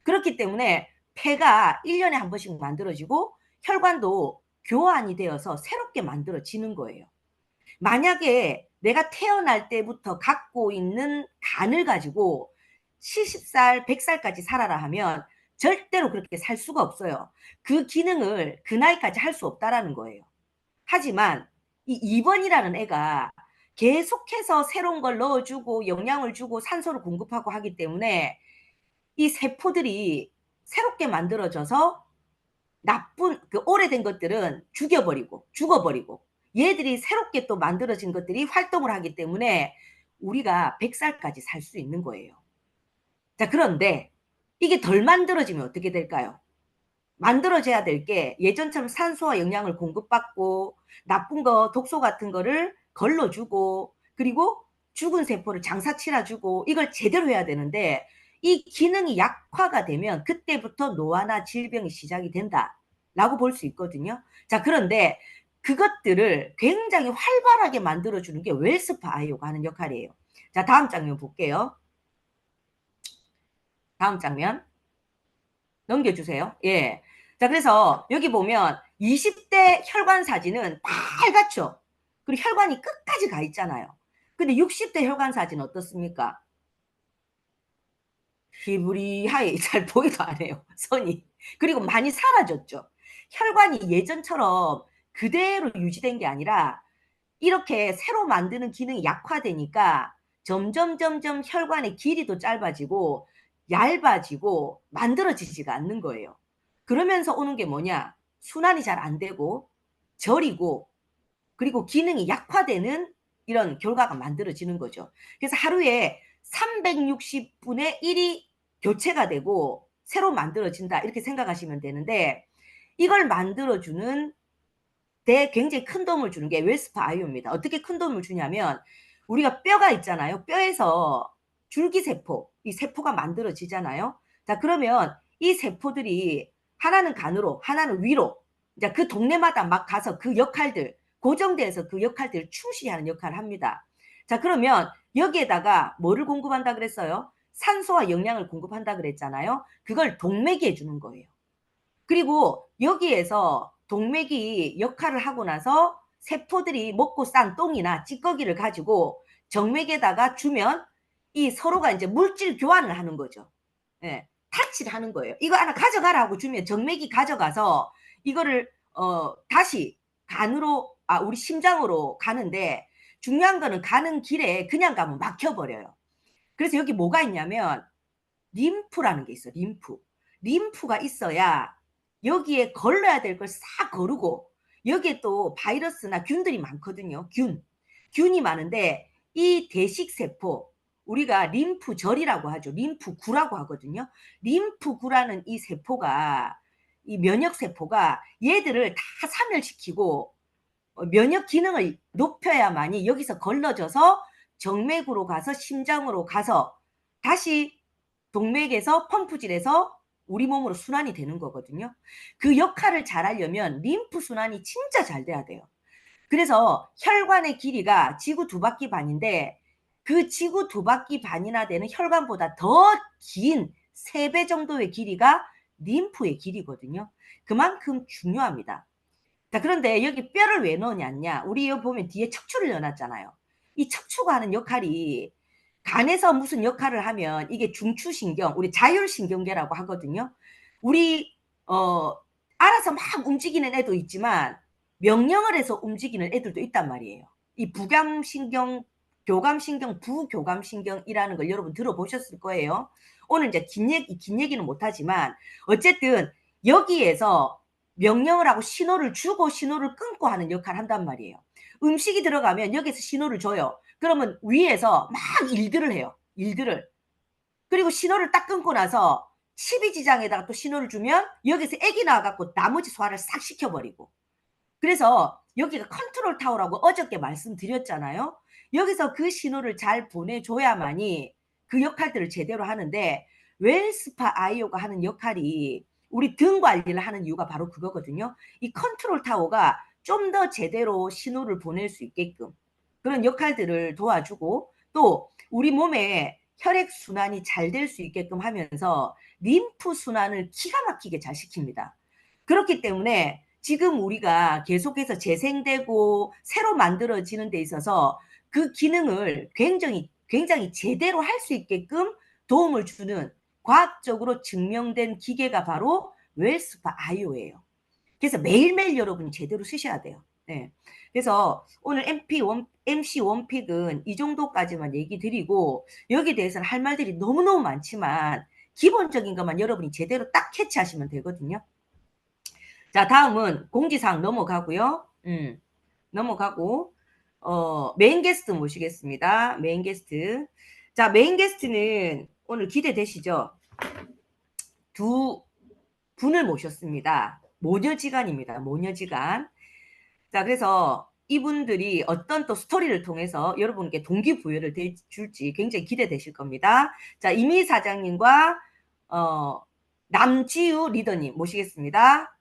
그렇기 때문에 폐가 1년에 한 번씩 만들어지고 혈관도 교환이 되어서 새롭게 만들어지는 거예요. 만약에 내가 태어날 때부터 갖고 있는 간을 가지고 70살, 100살까지 살아라 하면 절대로 그렇게 살 수가 없어요. 그 기능을 그 나이까지 할 수 없다라는 거예요. 하지만 이 2번이라는 애가 계속해서 새로운 걸 넣어주고 영양을 주고 산소를 공급하고 하기 때문에 이 세포들이 새롭게 만들어져서 나쁜 그 오래된 것들은 죽어버리고 얘들이 새롭게 또 만들어진 것들이 활동을 하기 때문에 우리가 100살까지 살 수 있는 거예요. 자, 그런데 이게 덜 만들어지면 어떻게 될까요? 만들어져야 될 게 예전처럼 산소와 영양을 공급받고 나쁜 거, 독소 같은 거를 걸러주고 그리고 죽은 세포를 장사치라주고 이걸 제대로 해야 되는데 이 기능이 약화가 되면 그때부터 노화나 질병이 시작이 된다라고 볼 수 있거든요. 자, 그런데 그것들을 굉장히 활발하게 만들어주는 게 웰스파 아이오가 하는 역할이에요. 자, 다음 장면 볼게요. 다음 장면 넘겨주세요. 예. 자, 그래서 여기 보면 20대 혈관 사진은 빨갛죠. 그리고 혈관이 끝까지 가 있잖아요. 근데 60대 혈관 사진 어떻습니까? 희부리하게 잘 보이도 안 해요. 선이. 그리고 많이 사라졌죠. 혈관이 예전처럼 그대로 유지된 게 아니라 이렇게 새로 만드는 기능이 약화되니까 점점 혈관의 길이도 짧아지고 얇아지고 만들어지지가 않는 거예요. 그러면서 오는 게 뭐냐? 순환이 잘 안 되고 저리고 그리고 기능이 약화되는 이런 결과가 만들어지는 거죠. 그래서 하루에 360분의 1이 교체가 되고 새로 만들어진다 이렇게 생각하시면 되는데 이걸 만들어주는 데 굉장히 큰 도움을 주는 게 웰스파 아이오입니다. 어떻게 큰 도움을 주냐면 우리가 뼈가 있잖아요. 뼈에서 줄기세포, 이 세포가 만들어지잖아요. 자, 그러면 이 세포들이 하나는 간으로 하나는 위로 이제 그 동네마다 막 가서 그 역할들 고정돼서 그 역할들을 충실히 하는 역할을 합니다. 자, 그러면 여기에다가 뭐를 공급한다 그랬어요? 산소와 영양을 공급한다 그랬잖아요. 그걸 동맥이 해주는 거예요. 그리고 여기에서 동맥이 역할을 하고 나서 세포들이 먹고 싼 똥이나 찌꺼기를 가지고 정맥에다가 주면 이 서로가 이제 물질 교환을 하는 거죠. 예, 타치를 하는 거예요. 이거 하나 가져가라 하고 주면 정맥이 가져가서 이거를 다시 간으로 우리 심장으로 가는데 중요한 거는 가는 길에 그냥 가면 막혀버려요. 그래서 여기 뭐가 있냐면 림프라는 게 있어요. 림프가 있어야 여기에 걸러야 될 걸 싹 거르고 여기에 또 바이러스나 균들이 많거든요. 균이 많은데 이 대식세포 우리가 림프절이라고 하죠. 림프구라고 하거든요. 림프구라는 이 세포가 이 면역세포가 얘들을 다 사멸시키고 면역 기능을 높여야만이 여기서 걸러져서 정맥으로 가서 심장으로 가서 다시 동맥에서 펌프질해서 우리 몸으로 순환이 되는 거거든요. 그 역할을 잘 하려면 림프 순환이 진짜 잘 돼야 돼요. 그래서 혈관의 길이가 지구 2바퀴 반인데 그 지구 2바퀴 반이나 되는 혈관보다 더 긴 3배 정도의 길이가 림프의 길이거든요. 그만큼 중요합니다. 자, 그런데 여기 뼈를 왜 넣었냐? 우리 여기 보면 뒤에 척추를 넣어놨잖아요. 이 척추가 하는 역할이 간에서 무슨 역할을 하면 이게 중추신경, 우리 자율신경계라고 하거든요. 우리 알아서 막 움직이는 애도 있지만 명령을 해서 움직이는 애들도 있단 말이에요. 이 부감신경, 교감신경, 부교감신경이라는 걸 여러분 들어보셨을 거예요. 오늘 이제 긴 얘기는 못하지만 어쨌든 여기에서 명령을 하고 신호를 주고 신호를 끊고 하는 역할을 한단 말이에요. 음식이 들어가면 여기서 신호를 줘요. 그러면 위에서 막 일들을 해요. 그리고 신호를 딱 끊고 나서 치비지장에다가 또 신호를 주면 여기서 액이 나와갖고 나머지 소화를 싹 시켜버리고. 그래서 여기가 컨트롤 타워라고 어저께 말씀드렸잖아요. 여기서 그 신호를 잘 보내줘야만이 그 역할들을 제대로 하는데 웰스파 아이오가 하는 역할이 우리 등 관리를 하는 이유가 바로 그거거든요. 이 컨트롤 타워가 좀 더 제대로 신호를 보낼 수 있게끔 그런 역할들을 도와주고 또 우리 몸에 혈액순환이 잘 될 수 있게끔 하면서 림프 순환을 기가 막히게 잘 시킵니다. 그렇기 때문에 지금 우리가 계속해서 재생되고 새로 만들어지는 데 있어서 그 기능을 굉장히 제대로 할 수 있게끔 도움을 주는 과학적으로 증명된 기계가 바로 웰스파 아이오예요. 그래서 매일매일 여러분이 제대로 쓰셔야 돼요. 네. 그래서 오늘 MC 원픽은 이 정도까지만 얘기 드리고 여기에 대해서는 할 말들이 너무너무 많지만 기본적인 것만 여러분이 제대로 딱 캐치하시면 되거든요. 자, 다음은 공지사항 넘어가고요. 넘어가고 메인 게스트 모시겠습니다. 메인 게스트. 자, 메인 게스트는 오늘 기대되시죠? 두 분을 모셨습니다. 모녀지간입니다. 모녀지간. 자, 그래서 이분들이 어떤 또 스토리를 통해서 여러분께 동기부여를 줄지 굉장히 기대되실 겁니다. 자, 이미 사장님과 남지우 리더님 모시겠습니다.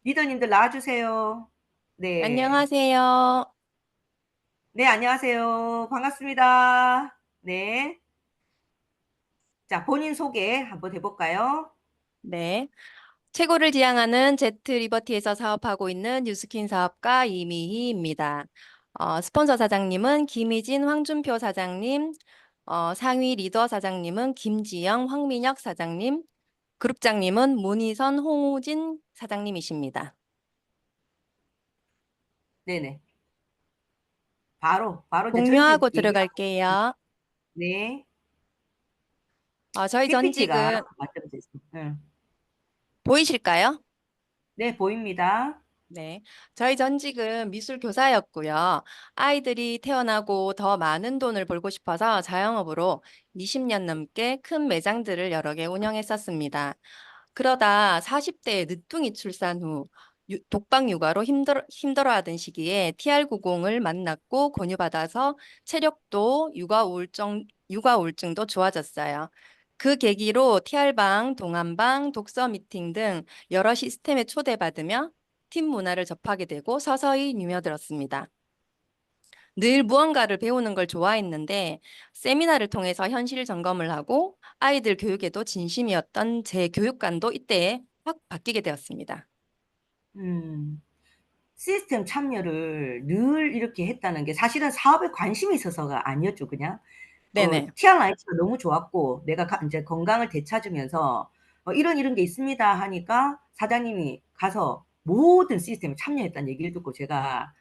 리더님들 나와주세요. 네. 안녕하세요. 네, 안녕하세요. 반갑습니다. 네. 자, 본인 소개 한번 해볼까요? 네. 최고를 지향하는 제트 리버티에서 사업하고 있는 뉴스킨 사업가 이미희입니다. 스폰서 사장님은 김희진, 황준표 사장님, 상위 리더 사장님은 김지영, 황민혁 사장님, 그룹장님은 문희선, 홍우진 사장님이십니다. 네네. 바로 이제 공유하고 전직 얘기. 들어갈게요. 네. 저희 PPT가 전직은 만들어져 있습니다. 보이실까요? 네, 보입니다. 네, 저희 전직은 미술 교사였고요. 아이들이 태어나고 더 많은 돈을 벌고 싶어서 자영업으로 20년 넘게 큰 매장들을 여러 개 운영했었습니다. 그러다 40대에 늦둥이 출산 후 독박 육아로 힘들어하던 시기에 TR90을 만났고 권유받아서 체력도 육아 우울증도 좋아졌어요. 그 계기로 TR방, 동안방, 독서 미팅 등 여러 시스템에 초대받으며 팀 문화를 접하게 되고 서서히 누며들었습니다. 늘 무언가를 배우는 걸 좋아했는데 세미나를 통해서 현실 점검을 하고 아이들 교육에도 진심이었던 제 교육관도 이때 확 바뀌게 되었습니다. 시스템 참여를 늘 이렇게 했다는 게 사실은 사업에 관심이 있어서가 아니었죠, 그냥. 네네. TR라이트가 너무 좋았고, 내가 이제 건강을 되찾으면서, 이런 게 있습니다 하니까 사장님이 가서 모든 시스템에 참여했다는 얘기를 듣고 제가,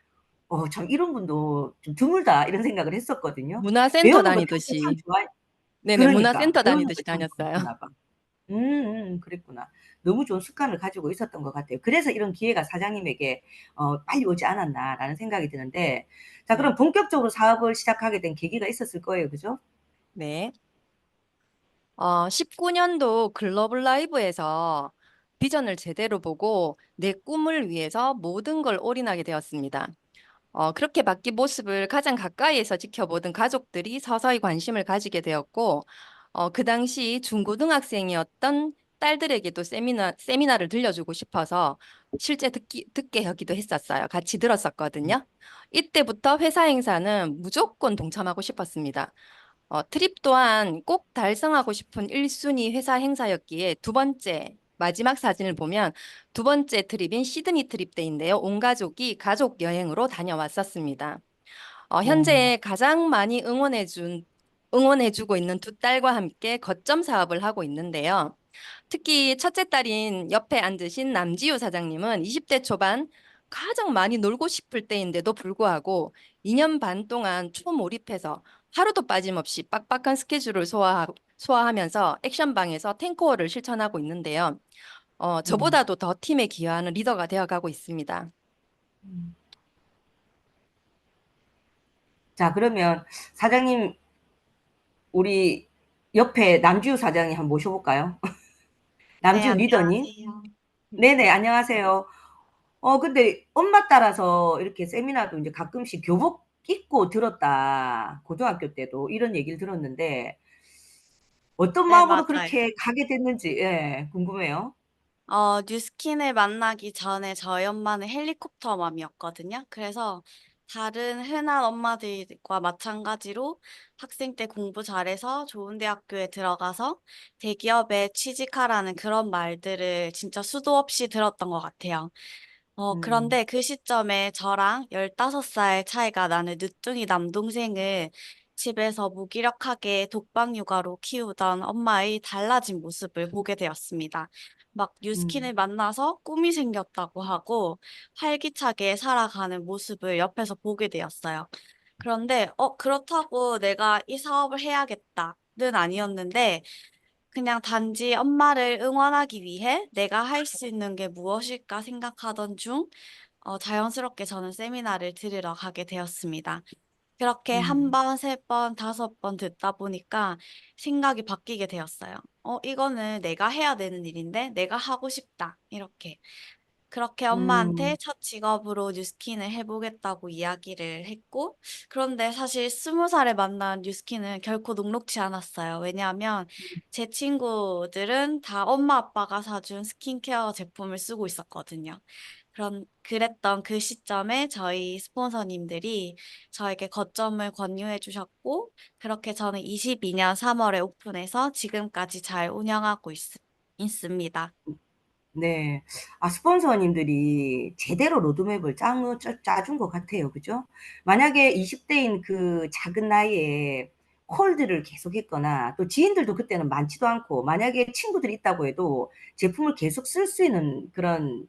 참 이런 분도 좀 드물다, 이런 생각을 했었거든요. 문화센터 배우는 걸 평소에 참 다니듯이. 좋아해. 네네, 그러니까, 문화센터 배우는 다니듯이 걸 참 다녔어요. 좋아했나 봐. 그랬구나. 너무 좋은 습관을 가지고 있었던 것 같아요. 그래서 이런 기회가 사장님에게 빨리 오지 않았나라는 생각이 드는데, 자, 그럼 네. 본격적으로 사업을 시작하게 된 계기가 있었을 거예요, 그죠? 네. 19년도 글로벌 라이브에서 비전을 제대로 보고 내 꿈을 위해서 모든 걸 올인하게 되었습니다. 그렇게 바뀐 모습을 가장 가까이에서 지켜보던 가족들이 서서히 관심을 가지게 되었고, 그 당시 중고등학생이었던 딸들에게도 세미나를 들려주고 싶어서 실제 듣게 하기도 했었어요. 같이 들었었거든요. 이때부터 회사 행사는 무조건 동참하고 싶었습니다. 트립 또한 꼭 달성하고 싶은 1순위 회사 행사였기에 두 번째, 마지막 사진을 보면 두 번째 트립인 시드니 트립 때인데요. 온 가족이 가족 여행으로 다녀왔었습니다. 현재 가장 많이 응원해주고 있는 두 딸과 함께 거점 사업을 하고 있는데요. 특히 첫째 딸인 옆에 앉으신 남지우 사장님은 20대 초반 가장 많이 놀고 싶을 때인데도 불구하고 2년 반 동안 초몰입해서 하루도 빠짐없이 빡빡한 스케줄을 소화하면서 액션방에서 탱크워를 실천하고 있는데요. 저보다도 더 팀에 기여하는 리더가 되어가고 있습니다. 자, 그러면 사장님, 우리 옆에 남지우 사장님 한번 모셔볼까요? 남지우 리더님. 안녕하세요. 네네, 안녕하세요. 근데 엄마 따라서 이렇게 세미나도 이제 가끔씩 교복 입고 들었다. 고등학교 때도 이런 얘기를 들었는데, 어떤 네, 마음으로 맞아요. 그렇게 가게 됐는지, 예, 궁금해요. 뉴스킨을 만나기 전에 저희 엄마는 헬리콥터 맘이었거든요. 그래서 다른 흔한 엄마들과 마찬가지로 학생 때 공부 잘해서 좋은 대학교에 들어가서 대기업에 취직하라는 그런 말들을 진짜 수도 없이 들었던 것 같아요. 음, 그런데 그 시점에 저랑 15살 차이가 나는 늦둥이 남동생을 집에서 무기력하게 독박 육아로 키우던 엄마의 달라진 모습을 보게 되었습니다. 막 음, 뉴스킨을 만나서 꿈이 생겼다고 하고 활기차게 살아가는 모습을 옆에서 보게 되었어요. 그런데 그렇다고 내가 이 사업을 해야겠다는 아니었는데 그냥 단지 엄마를 응원하기 위해 내가 할 수 있는 게 무엇일까 생각하던 중 자연스럽게 저는 세미나를 들으러 가게 되었습니다. 그렇게 한 음. 번, 세 번, 다섯 번 듣다 보니까 생각이 바뀌게 되었어요. 이거는 내가 해야 되는 일인데 내가 하고 싶다. 이렇게. 그렇게 엄마한테 음. 첫 직업으로 뉴스킨을 해 보겠다고 이야기를 했고, 그런데 사실 20살에 만난 뉴스킨은 결코 녹록지 않았어요. 왜냐하면 제 친구들은 다 엄마 아빠가 사준 스킨케어 제품을 쓰고 있었거든요. 그랬던 그 시점에 저희 스폰서님들이 저에게 거점을 권유해 주셨고, 그렇게 저는 22년 3월에 오픈해서 지금까지 잘 운영하고 있습니다. 네. 아, 스폰서님들이 제대로 로드맵을 짜준 것 같아요. 그죠? 만약에 20대인 그 작은 나이에 콜드를 계속했거나 또 지인들도 그때는 많지도 않고 만약에 친구들이 있다고 해도 제품을 계속 쓸 수 있는 그런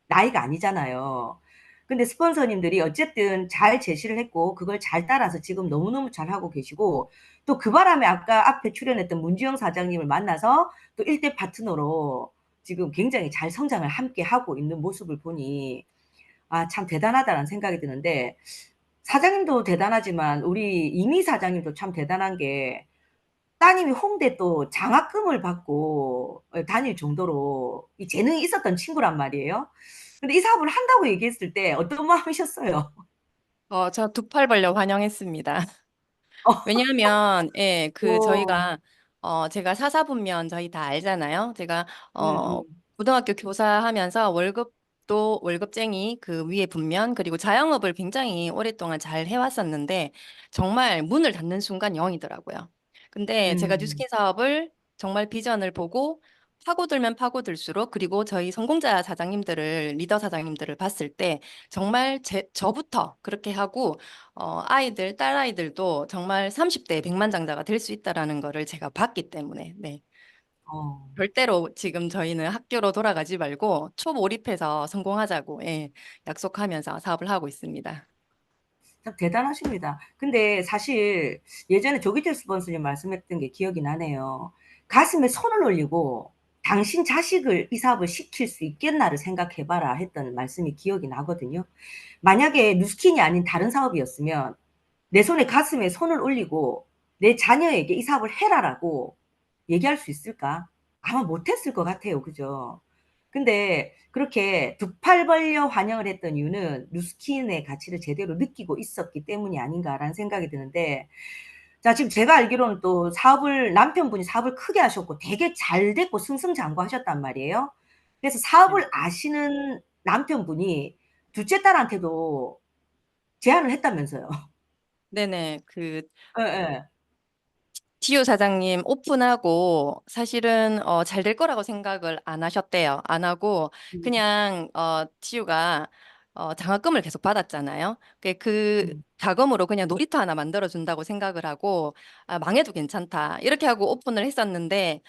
나이가 아니잖아요. 근데 스폰서님들이 어쨌든 잘 제시를 했고 그걸 잘 따라서 지금 너무너무 잘하고 계시고 또 그 바람에 아까 앞에 출연했던 문지영 사장님을 만나서 또 일대 파트너로 지금 굉장히 잘 성장을 함께 하고 있는 모습을 보니 아, 참 대단하다는 생각이 드는데 사장님도 대단하지만 우리 이미 사장님도 참 대단한 게 따님이 홍대 또 장학금을 받고 다닐 정도로 이 재능이 있었던 친구란 말이에요. 근데 이 사업을 한다고 얘기했을 때 어떤 마음이셨어요? 저 두 팔 벌려 환영했습니다. 어, 왜냐하면 예, 어, 저희가 제가 사사분면 저희 다 알잖아요. 제가 음, 음, 고등학교 교사하면서 월급도 월급쟁이 그 위에 분면 그리고 자영업을 굉장히 오랫동안 잘 해왔었는데 정말 문을 닫는 순간 0이더라고요. 근데 제가 음, 뉴스킨 사업을 정말 비전을 보고 파고들면 파고들수록 그리고 저희 성공자 사장님들을 리더 사장님들을 봤을 때 정말 저부터 그렇게 하고 아이들, 딸아이들도 정말 30대 백만장자가 될 수 있다라는 거를 제가 봤기 때문에, 네. 어. 절대로 지금 저희는 학교로 돌아가지 말고 초몰입해서 성공하자고, 예, 약속하면서 사업을 하고 있습니다. 참 대단하십니다. 근데 사실 예전에 조기태 스폰서님 말씀했던 게 기억이 나네요. 가슴에 손을 올리고 당신 자식을 이 사업을 시킬 수 있겠나를 생각해봐라 했던 말씀이 기억이 나거든요. 만약에 누스킨이 아닌 다른 사업이었으면 내 손에 가슴에 손을 올리고 내 자녀에게 이 사업을 해라라고 얘기할 수 있을까? 아마 못했을 것 같아요. 그죠? 근데 그렇게 두 팔 벌려 환영을 했던 이유는 누스킨의 가치를 제대로 느끼고 있었기 때문이 아닌가라는 생각이 드는데, 자, 지금 제가 알기로는 또 남편분이 사업을 크게 하셨고 되게 잘 됐고 승승장구하셨단 말이에요. 그래서 네. 사업을 아시는 남편분이 둘째 딸한테도 제안을 했다면서요. 네네. 예, 예. 지우 사장님 오픈하고 사실은 잘 될 거라고 생각을 안 하셨대요. 안 하고 음, 그냥 지우가 장학금을 계속 받았잖아요. 그 음. 자금으로 그냥 놀이터 하나 만들어 준다고 생각을 하고 아, 망해도 괜찮다. 이렇게 하고 오픈을 했었는데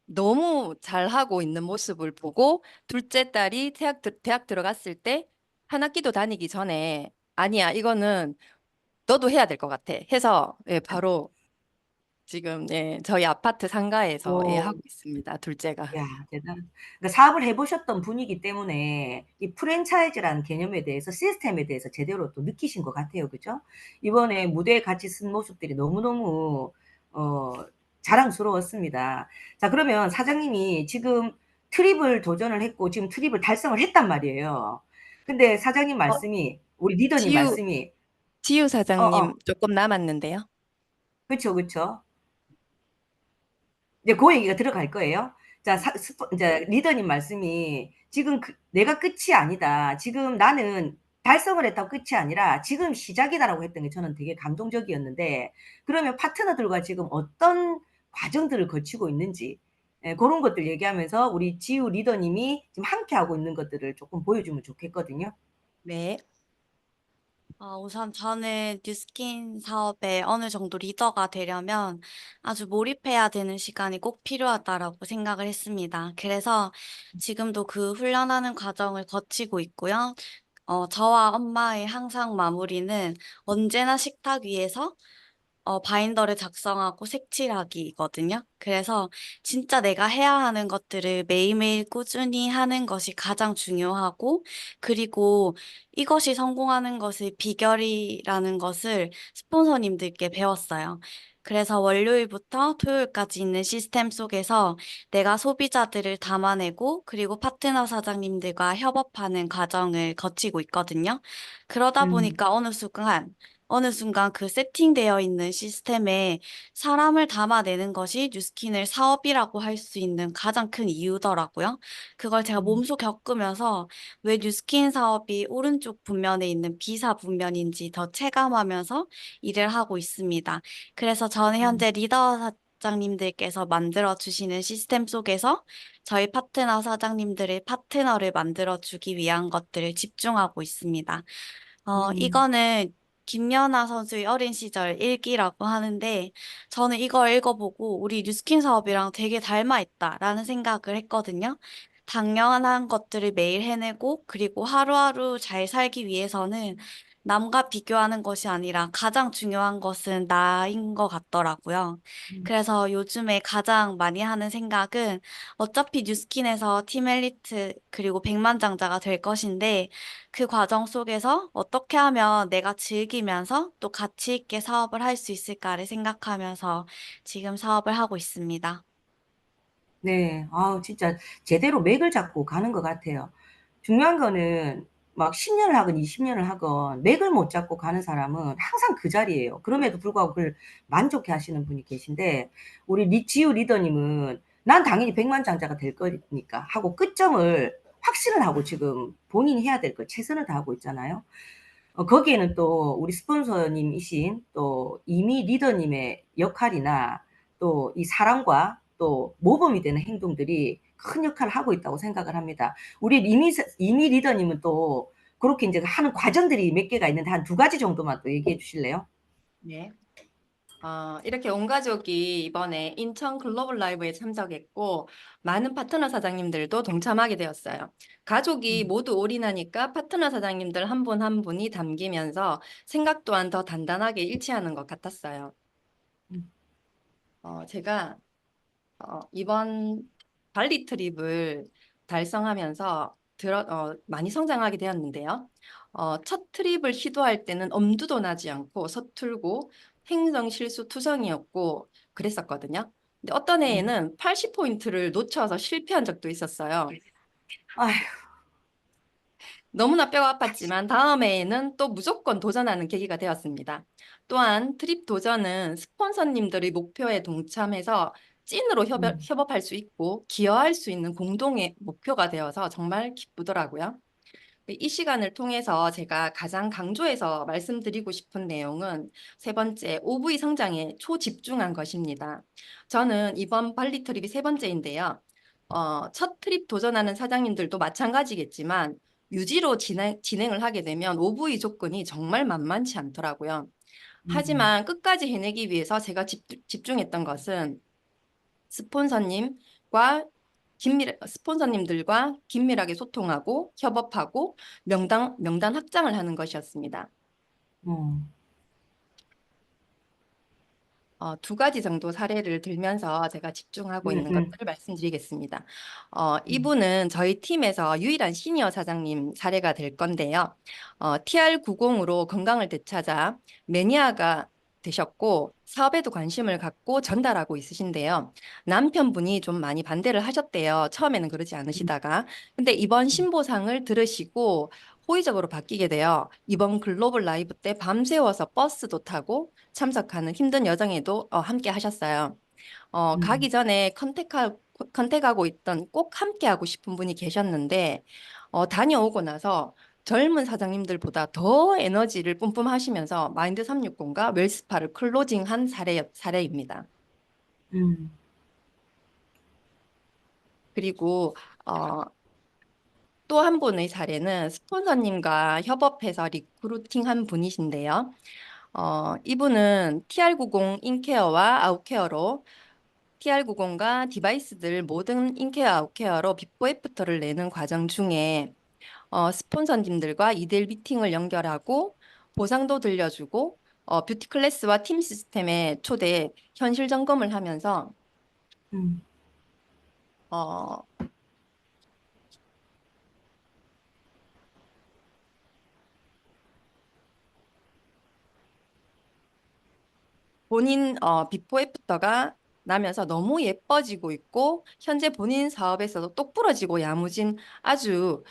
너무 잘하고 있는 모습을 보고 둘째 딸이 대학 들어갔을 때 한 학기도 다니기 전에 아니야, 이거는 너도 해야 될 것 같아 해서 예, 바로 지금 예, 저희 아파트 상가에서 예, 어, 하고 있습니다. 둘째가. 야, 그러니까 사업을 해보셨던 분이기 때문에 이 프랜차이즈라는 개념에 대해서 시스템에 대해서 제대로 또 느끼신 것 같아요. 그죠? 이번에 무대에 같이 쓴 모습들이 너무너무 어, 자랑스러웠습니다. 자, 그러면 사장님이 지금 트립을 도전을 했고 지금 트립을 달성을 했단 말이에요. 근데 사장님 어, 말씀이 우리 리더님 지유 말씀이 지유 어어 사장님 조금 남았는데요. 그쵸 그쵸 이제 그 얘기가 들어갈 거예요. 자, 이제 리더님 말씀이 지금 내가 끝이 아니다. 지금 나는 달성을 했다고 끝이 아니라 지금 시작이다라고 했던 게 저는 되게 감동적이었는데 그러면 파트너들과 지금 어떤 과정들을 거치고 있는지 예, 그런 것들 얘기하면서 우리 지우 리더님이 지금 함께 하고 있는 것들을 조금 보여주면 좋겠거든요. 네. 우선 저는 뉴스킨 사업에 어느 정도 리더가 되려면 아주 몰입해야 되는 시간이 꼭 필요하다라고 생각을 했습니다. 그래서 지금도 그 훈련하는 과정을 거치고 있고요. 저와 엄마의 항상 마무리는 언제나 식탁 위에서 바인더를 작성하고 색칠하기거든요. 그래서 진짜 내가 해야 하는 것들을 매일매일 꾸준히 하는 것이 가장 중요하고, 그리고 이것이 성공하는 것의 비결이라는 것을 스폰서님들께 배웠어요. 그래서 월요일부터 토요일까지 있는 시스템 속에서 내가 소비자들을 담아내고, 그리고 파트너 사장님들과 협업하는 과정을 거치고 있거든요. 그러다 보니까 어느 순간 그 세팅되어 있는 시스템에 사람을 담아내는 것이 뉴스킨을 사업이라고 할 수 있는 가장 큰 이유더라고요. 그걸 제가 몸소 겪으면서 왜 뉴스킨 사업이 오른쪽 분면에 있는 B사 분면인지 더 체감하면서 일을 하고 있습니다. 그래서 저는 현재 리더 사장님들께서 만들어 주시는 시스템 속에서 저희 파트너 사장님들의 파트너를 만들어 주기 위한 것들을 집중하고 있습니다. 음, 이거는 김연아 선수의 어린 시절 일기라고 하는데, 저는 이걸 읽어보고 우리 뉴스킨 사업이랑 되게 닮아 있다라는 생각을 했거든요. 당연한 것들을 매일 해내고, 그리고 하루하루 잘 살기 위해서는 남과 비교하는 것이 아니라 가장 중요한 것은 나인 것 같더라고요. 그래서 요즘에 가장 많이 하는 생각은 어차피 뉴스킨에서 팀 엘리트 그리고 백만장자가 될 것인데, 그 과정 속에서 어떻게 하면 내가 즐기면서 또 가치 있게 사업을 할 수 있을까를 생각하면서 지금 사업을 하고 있습니다. 네. 아 진짜 제대로 맥을 잡고 가는 것 같아요. 중요한 거는 막 10 년을 하건 20 년을 하건 맥을 못 잡고 가는 사람은 항상 그 자리예요. 그럼에도 불구하고 그걸 만족해 하시는 분이 계신데, 우리 지우 리더님은 '난 당연히 백만장자가 될 거니까.' 하고 끝점을 확신을 하고 지금 본인이 해야 될 걸 최선을 다하고 있잖아요. 거기에는 또 우리 스폰서님이신 또 이미 리더님의 역할이나 또 이 사랑과 또 모범이 되는 행동들이 큰 역할을 하고 있다고 생각을 합니다. 우리 이미 리더님은 또 그렇게 인제 하는 과정들이 몇 개가 있는데 한 2 가지 정도만 또 얘기해 주실래요? 네. 이렇게 온 가족이 이번에 인천 글로벌 라이브에 참석했고, 많은 파트너 사장님들도 동참하게 되었어요. 가족이 모두 올인하니까 파트너 사장님들 한 분 한 분이 담기면서 생각 또한 더 단단하게 일치하는 것 같았어요. 음. 제가 이번 발리 트립을 달성하면서 많이 성장하게 되었는데요. 첫 트립을 시도할 때는 엄두도 나지 않고 서툴고 행정 실수 투성이었고 그랬었거든요. 근데 어떤 해에는 80포인트를 놓쳐서 실패한 적도 있었어요. 아휴. 너무나 뼈가 아팠지만 다음 해에는 또 무조건 도전하는 계기가 되었습니다. 또한 트립 도전은 스폰서님들의 목표에 동참해서 찐으로 협업할 수 있고 기여할 수 있는 공동의 목표가 되어서 정말 기쁘더라고요. 이 시간을 통해서 제가 가장 강조해서 말씀드리고 싶은 내용은 세 번째, OV 성장에 초집중한 것입니다. 저는 이번 발리 트립이 세 번째인데요. 첫 트립 도전하는 사장님들도 마찬가지겠지만 유지로 진행을 하게 되면 OV 조건이 정말 만만치 않더라고요. 하지만 끝까지 해내기 위해서 제가 집중했던 것은 스폰서님들과 긴밀하게 소통하고 협업하고 명단 확장을 하는 것이었습니다. 음. 2가지 정도 사례를 들면서 제가 집중하고 있는 음음. 것들을 말씀드리겠습니다. 이분은 저희 팀에서 유일한 시니어 사장님 사례가 될 건데요. TR90으로 건강을 되찾아 매니아가 되셨고 사업에도 관심을 갖고 전달하고 있으신데요. 남편분이 좀 많이 반대를 하셨대요. 처음에는 그러지 않으시다가. 근데 이번 신보상을 들으시고 호의적으로 바뀌게 돼요. 이번 글로벌 라이브 때 밤새워서 버스도 타고 참석하는 힘든 여정에도 함께 하셨어요. 가기 전에 컨택하고 있던 꼭 함께 하고 싶은 분이 계셨는데 다녀오고 나서 젊은 사장님들보다 더 에너지를 뿜뿜하시면서 마인드 360과 웰스파를 클로징한 사례입니다. 음. 그리고 또 한 분의 사례는 스폰서님과 협업해서 리크루팅한 분이신데요. 이분은 TR90 인케어와 아웃케어로 TR90과 디바이스들 모든 인케어 아웃케어로 비포 애프터를 내는 과정 중에 스폰서님들과 2대1 미팅을 연결하고 보상도 들려주고 뷰티 클래스와 팀 시스템에 초대 현실 점검을 하면서 음. 어, 본인 비포 애프터가 나면서 너무 예뻐지고 있고 현재 본인 사업에서도 똑부러지고 야무진 아주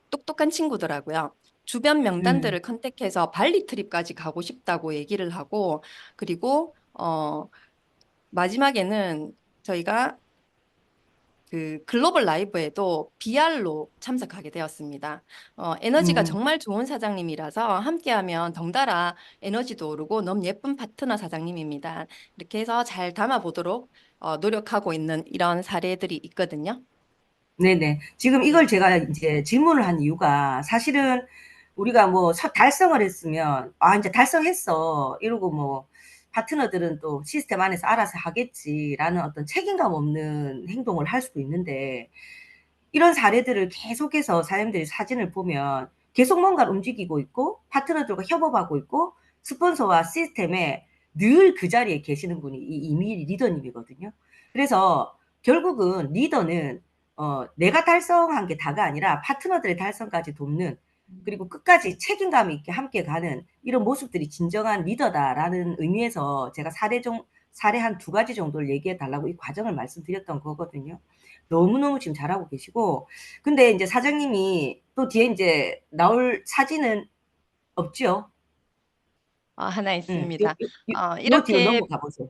똑똑한 친구더라고요. 주변 음. 명단들을 컨택해서 발리 트립까지 가고 싶다고 얘기를 하고 그리고 마지막에는 저희가 그 글로벌 라이브에도 BR로 참석하게 되었습니다. 에너지가 음. 정말 좋은 사장님이라서 함께하면 덩달아 에너지도 오르고 너무 예쁜 파트너 사장님입니다. 이렇게 해서 잘 담아보도록 노력하고 있는 이런 사례들이 있거든요. 네네. 지금 네. 이걸 제가 이제 질문을 한 이유가 사실은 우리가 뭐 달성을 했으면 아 이제 달성했어 이러고 뭐 파트너들은 또 시스템 안에서 알아서 하겠지라는 어떤 책임감 없는 행동을 할 수도 있는데 이런 사례들을 계속해서 사장님들이 사진을 보면 계속 뭔가를 움직이고 있고 파트너들과 협업하고 있고 스폰서와 시스템에 늘 그 자리에 계시는 분이 이 이미 리더님이거든요. 그래서 결국은 리더는 내가 달성한 게 다가 아니라 파트너들의 달성까지 돕는 그리고 끝까지 책임감 있게 함께 가는 이런 모습들이 진정한 리더다라는 의미에서 제가 사례 한 두 가지 정도를 얘기해 달라고 이 과정을 말씀드렸던 거거든요. 너무너무 지금 잘하고 계시고 근데 이제 사장님이 또 뒤에 이제 나올 사진은 없죠? 하나 음. 요, 있습니다. 요, 요, 요 뒤로 이렇게 넘어가 보세요.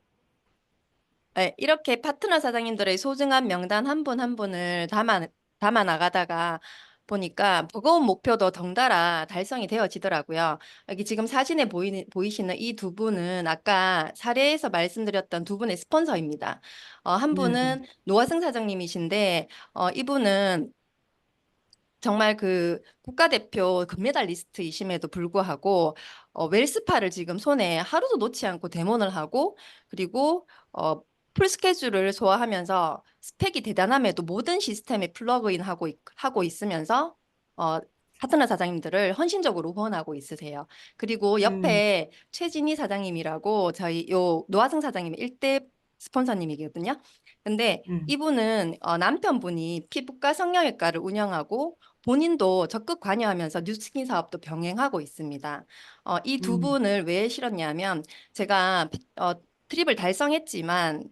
네, 이렇게 파트너 사장님들의 소중한 명단 한 분 한 분을 담아 나가다가 보니까 버거운 목표도 덩달아 달성이 되어지더라고요. 여기 지금 사진에 보이시는 이 두 분은 아까 사례에서 말씀드렸던 두 분의 스폰서입니다. 한 음. 분은 노화승 사장님이신데 이분은 정말 그 국가대표 금메달리스트이심에도 불구하고 웰스파를 지금 손에 하루도 놓지 않고 데몬을 하고 그리고 풀 스케줄을 소화하면서 스펙이 대단함에도 모든 시스템에 플러그인 하고 있으면서 어, 파트너 사장님들을 헌신적으로 후원하고 있으세요. 그리고 음. 옆에 최진희 사장님이라고 저희 요 노화승 사장님의 일대 스폰서님이거든요. 근데 음. 이분은 남편분이 피부과 성형외과를 운영하고 본인도 적극 관여하면서 뉴스킨 사업도 병행하고 있습니다. 이 두 음. 분을 왜 실었냐면 제가 트립을 달성했지만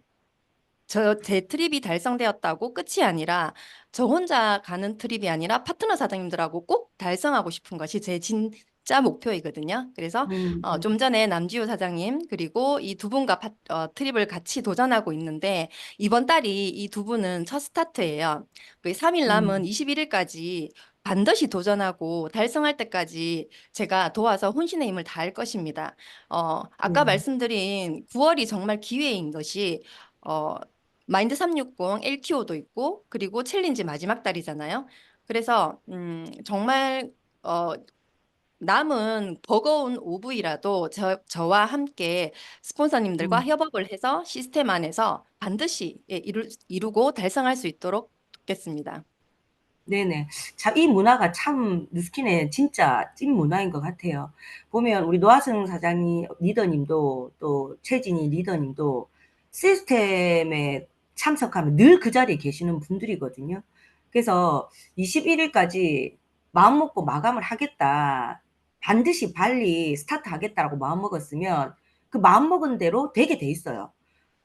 제 트립이 달성되었다고 끝이 아니라 저 혼자 가는 트립이 아니라 파트너 사장님들하고 꼭 달성하고 싶은 것이 제 진짜 목표이거든요. 그래서 음. 좀 전에 남지호 사장님 그리고 이 두 분과 트립을 같이 도전하고 있는데 이번 달이 이 두 분은 첫 스타트예요. 그 3일 남은 음. 21일까지 반드시 도전하고 달성할 때까지 제가 도와서 혼신의 힘을 다할 것입니다. 아까 네. 말씀드린 9월이 정말 기회인 것이 어, 마인드 360 LTO도 있고 그리고 챌린지 마지막 달이잖아요. 그래서 정말 남은 버거운 오브이라도 저와 함께 스폰서님들과 음. 협업을 해서 시스템 안에서 반드시 이루고 달성할 수 있도록 돕겠습니다. 네네. 참, 이 문화가 참, 누스킨의 진짜 찐 문화인 것 같아요. 보면, 우리 노하승 사장님, 리더님도, 또, 최진희 리더님도 시스템에 참석하면 늘 그 자리에 계시는 분들이거든요. 그래서 21일까지 마음 먹고 마감을 하겠다. 반드시 발리 스타트 하겠다라고 마음 먹었으면 그 마음 먹은 대로 되게 돼 있어요.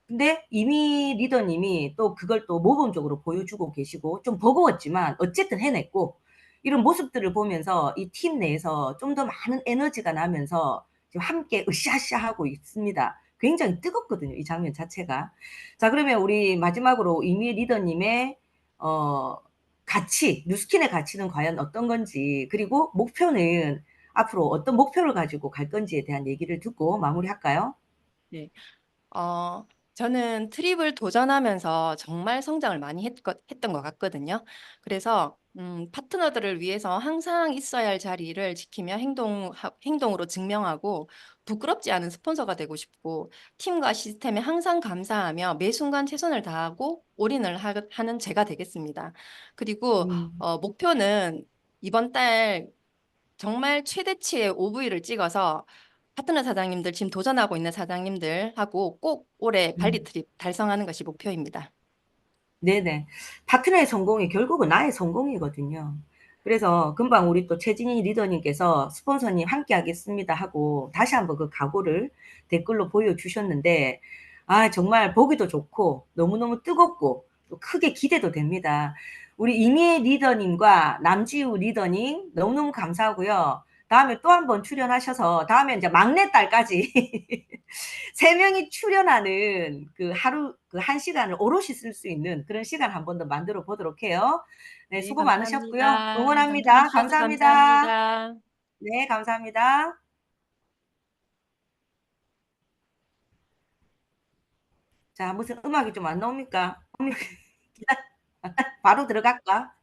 근데 이미 리더님이 또 그걸 또 모범적으로 보여주고 계시고 좀 버거웠지만 어쨌든 해냈고 이런 모습들을 보면서 이 팀 내에서 좀 더 많은 에너지가 나면서 지금 함께 으쌰으쌰 하고 있습니다. 굉장히 뜨겁거든요, 이 장면 자체가. 자, 그러면 우리 마지막으로 이미 리더님의 어, 가치, 뉴스킨의 가치는 과연 어떤 건지, 그리고 목표는 앞으로 어떤 목표를 가지고 갈 건지에 대한 얘기를 듣고 마무리할까요? 네. 어, 저는 트립을 도전하면서 정말 성장을 많이 했던 것 같거든요. 그래서 파트너들을 위해서 항상 있어야 할 자리를 지키며 행동으로 증명하고 부끄럽지 않은 스폰서가 되고 싶고 팀과 시스템에 항상 감사하며 매 순간 최선을 다하고 올인을 하는 제가 되겠습니다. 그리고 음. 목표는 이번 달 정말 최대치의 OV를 찍어서 파트너 사장님들, 지금 도전하고 있는 사장님들하고 꼭 올해 발리 트립 달성하는 것이 목표입니다. 네네. 파트너의 성공이 결국은 나의 성공이거든요. 그래서 금방 우리 또 최진희 리더님께서 스폰서님 함께 하겠습니다 하고 다시 한번 그 각오를 댓글로 보여주셨는데, 아, 정말 보기도 좋고 너무너무 뜨겁고 또 크게 기대도 됩니다. 우리 이미애 리더님과 남지우 리더님 너무너무 감사하고요. 다음에 또 한 번 출연하셔서 다음에 이제 막내딸까지 세 명이 출연하는 그 하루 그 한 시간을 오롯이 쓸 수 있는 그런 시간 한 번 더 만들어 보도록 해요. 네, 네, 수고 많으셨고요. 감사합니다. 응원합니다. 주셔서 감사합니다. 감사합니다. 네, 감사합니다. 자, 무슨 음악이 좀 안 나옵니까? 바로 들어갈까?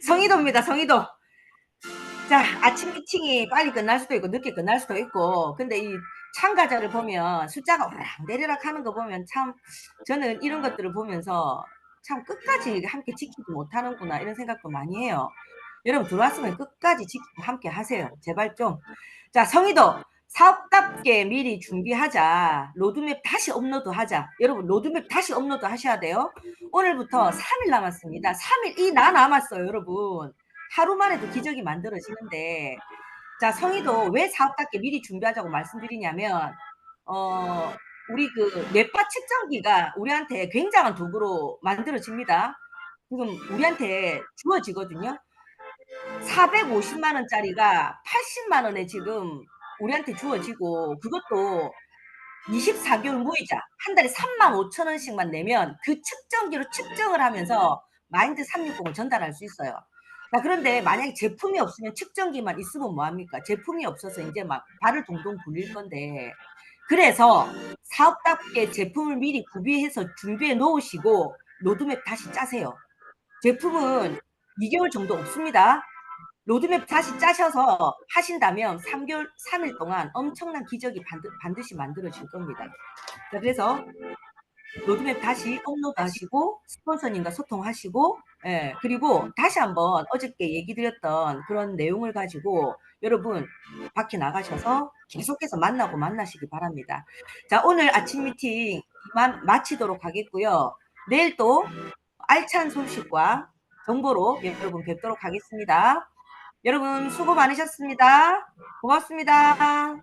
성희도입니다, 성희도. 자, 아침 미팅이 빨리 끝날 수도 있고 늦게 끝날 수도 있고, 근데 이 참가자를 보면 숫자가 오락내리락 하는 거 보면 참, 저는 이런 것들을 보면서 참 끝까지 함께 지키지 못하는구나 이런 생각도 많이 해요. 여러분 들어왔으면 끝까지 지키고 함께 하세요. 제발 좀. 자, 성희도 사업답게 미리 준비하자. 로드맵 다시 업로드하자. 여러분 로드맵 다시 업로드 하셔야 돼요. 오늘부터 3일 남았습니다. 3일 이 나 남았어요, 여러분. 하루만 해도 기적이 만들어지는데, 자, 성희도 왜 사업답게 미리 준비하자고 말씀드리냐면, 우리 그 뇌파 측정기가 우리한테 굉장한 도구로 만들어집니다. 지금 우리한테 주어지거든요. 450만 원짜리가 80만 원에 지금 우리한테 주어지고, 그것도 24개월 무이자 한 달에 35,000원씩만 내면 그 측정기로 측정을 하면서 마인드 360을 전달할 수 있어요. 자, 그런데 만약에 제품이 없으면 측정기만 있으면 뭐합니까? 제품이 없어서 이제 막 발을 동동 굴릴 건데, 그래서 사업답게 제품을 미리 구비해서 준비해 놓으시고 로드맵 다시 짜세요. 제품은 2개월 정도 없습니다. 로드맵 다시 짜셔서 하신다면 3일 동안 엄청난 기적이 반드시 만들어질 겁니다. 자, 그래서 로드맵 다시 업로드하시고 스폰서님과 소통하시고, 예, 그리고 다시 한번 어저께 얘기 드렸던 그런 내용을 가지고 여러분 밖에 나가셔서 계속해서 만나시기 바랍니다. 자, 오늘 아침 미팅 이만 마치도록 하겠고요. 내일 또 알찬 소식과 정보로 여러분 뵙도록 하겠습니다. 여러분 수고 많으셨습니다. 고맙습니다.